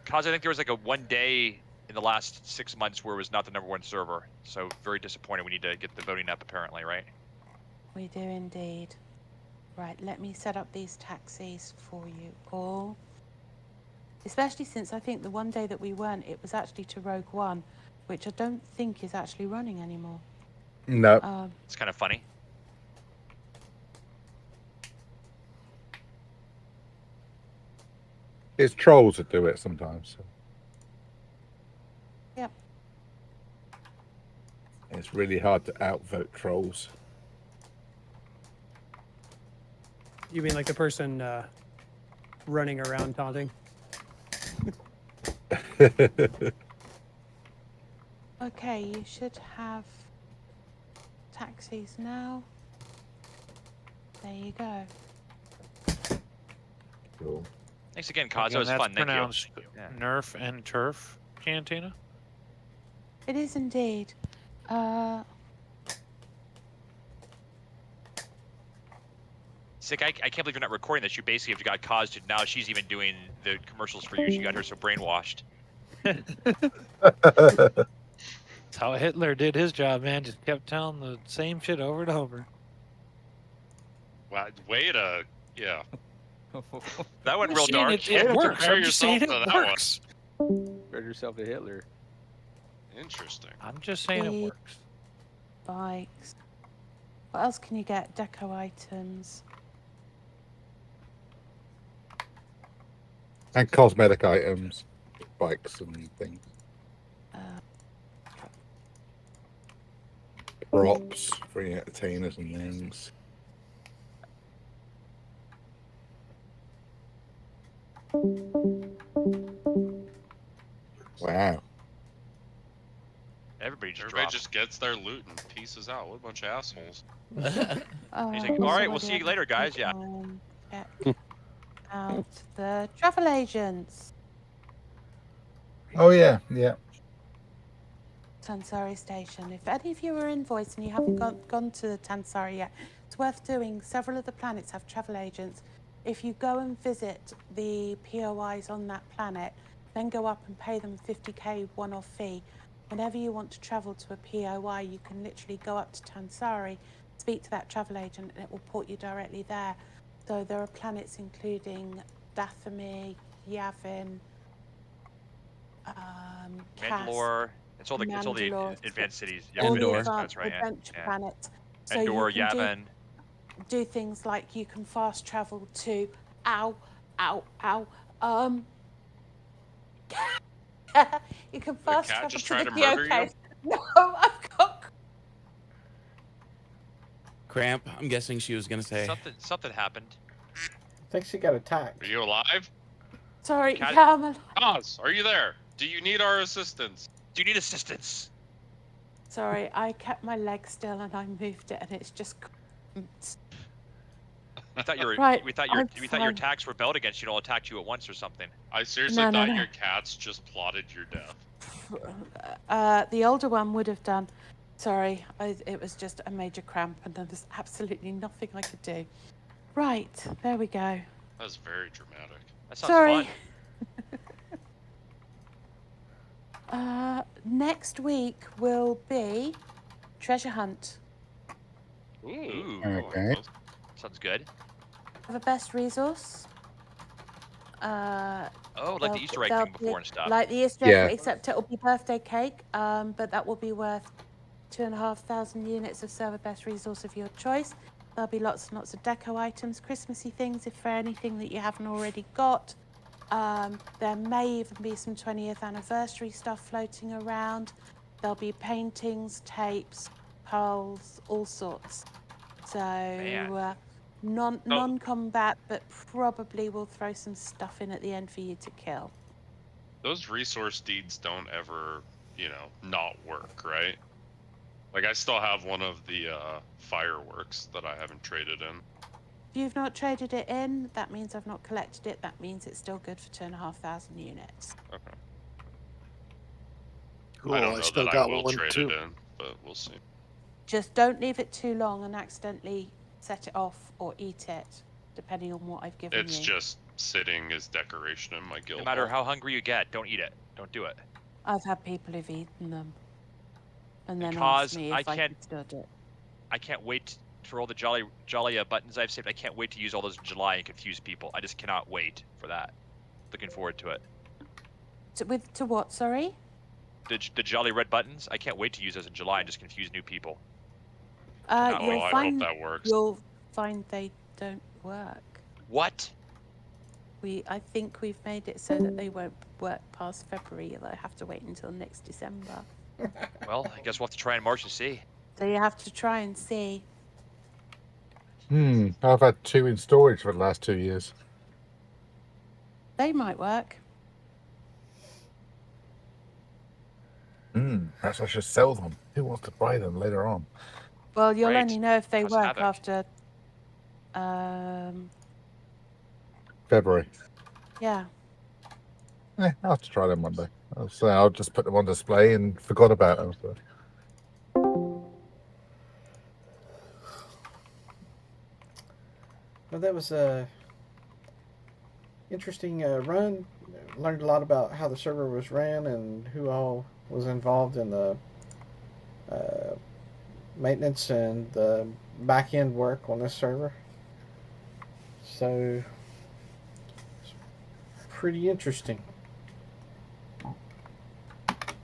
Kaz, I think there was like a 1 day in the last 6 months where it was not the #1 server. So very disappointed. We need to get the voting up apparently, right? we do indeed. Right, let me set up these taxis for you all. Especially since I think the 1 day that we weren't, it was actually to Rogue One, which I don't think is actually running anymore. No. It's kind of funny. It's trolls that do it sometimes. So. Yep. It's really hard to outvote trolls. You mean like the person running around taunting? Okay, you should have taxis now. There you go. Cool. Thanks again, Kaz. That Again, was that's fun. Thank you. pronounced Yeah. Nerf and Turf Cantina. It is indeed. Sick, I can't believe you're not recording this. You basically have got Kaz to now she's even doing the commercials for you. She got her so brainwashed. That's how Hitler did his job, man. Just kept telling the same shit over and over. Wow, way to, yeah. That went I'm real just saying dark. It works. Compare I'm just saying yourself it to that one. works. Compared yourself to Hitler. Interesting. I'm just saying it Speed. works. Bikes. What else can you get? Deco items. And cosmetic items, bikes and things. Props for entertainers and things. Wow. Everybody just gets their loot and pieces out. What a bunch of assholes. He's like, all right, we'll see you later, guys. Yeah. Check out the travel agents. Oh yeah, yeah. Tansari Station. If any of you are invoiced and you haven't gone to the Tansari yet, it's worth doing. Several of the planets have travel agents. If you go and visit the POIs on that planet, then go up and pay them 50k one-off fee. Whenever you want to travel to a POI, you can literally go up to Tansari, speak to that travel agent, and it will port you directly there. So there are planets including Dathomir, Yavin, Mandalore. It's all the Mandalore, advanced cities. all Yeah, the advanced advanced planets, right? adventure Yeah. planets. So Endor, you can Yavin. do things like you can fast travel to you can fast cat travel just to tried the to murder you? geocache. No, I've got Cramp. I'm guessing she was gonna say. Something happened. I think she got attacked. Are you alive? sorry, Cat- Carmel. Oz, are you there? Do you need our assistance? Do you need assistance? Sorry, I kept my leg still and I moved it and it's just We thought your Right, we thought I'm your fine. attacks rebelled against you and all attacked you at once or something. I seriously No, thought no. your cats just plotted your death. The older one would have done. Sorry, it was just a major cramp and there was absolutely nothing I could do. Right, there we go. That's very dramatic. That sounds Sorry. fun. Next week will be treasure hunt. Ooh. Okay. Sounds good. Have a best resource. Oh, like the Easter egg there'll thing before and stuff. Like the Easter egg, Yeah. except it'll be birthday cake. But that will be worth 2,500 units of server best resource of your choice. There'll be lots and lots of deco items, Christmassy things, if for anything that you haven't already got. There may even be some 20th anniversary stuff floating around. There'll be paintings, tapes, pearls, all sorts. So non-combat, but probably we'll throw some stuff in at the end for you to kill. Those resource deeds don't ever, not work, right? Like, I still have one of the fireworks that I haven't traded in. If you've not traded it in, that means I've not collected it. That means it's still good for 2,500 units. Okay. Cool. I don't know still that got I will one trade too. it in, but we'll see. Just don't leave it too long and accidentally set it off or eat it, depending on what I've given It's you. just sitting as decoration in my guild. No matter hall. how hungry you get, don't eat it. Don't do it. I've had people who've eaten them and then Because asked me I if I can't- could still do it. I can't wait for all the jolly buttons I've saved. I can't wait to use all those in July and confuse people. I just cannot wait for that. Looking forward to it. To what, sorry? The jolly red buttons, I can't wait to use those in July and just confuse new people. I You'll hope find that works. You'll find they don't work. What? I think we've made it so that they won't work past February. They'll have to wait until next December. Well, I guess we'll have to try and March and see. So you have to try and see. I've had 2 in storage for the last 2 years. They might work. Perhaps I should sell them. Who wants to buy them later on? Well, you'll Right. only know if they Cause work havoc. after. February. Yeah. I'll have to try them one day. I'll just put them on display and forgot about them. So. Well, that was a interesting run. Learned a lot about how the server was ran and who all was involved in the maintenance and the back end work on this server. So, it's pretty interesting.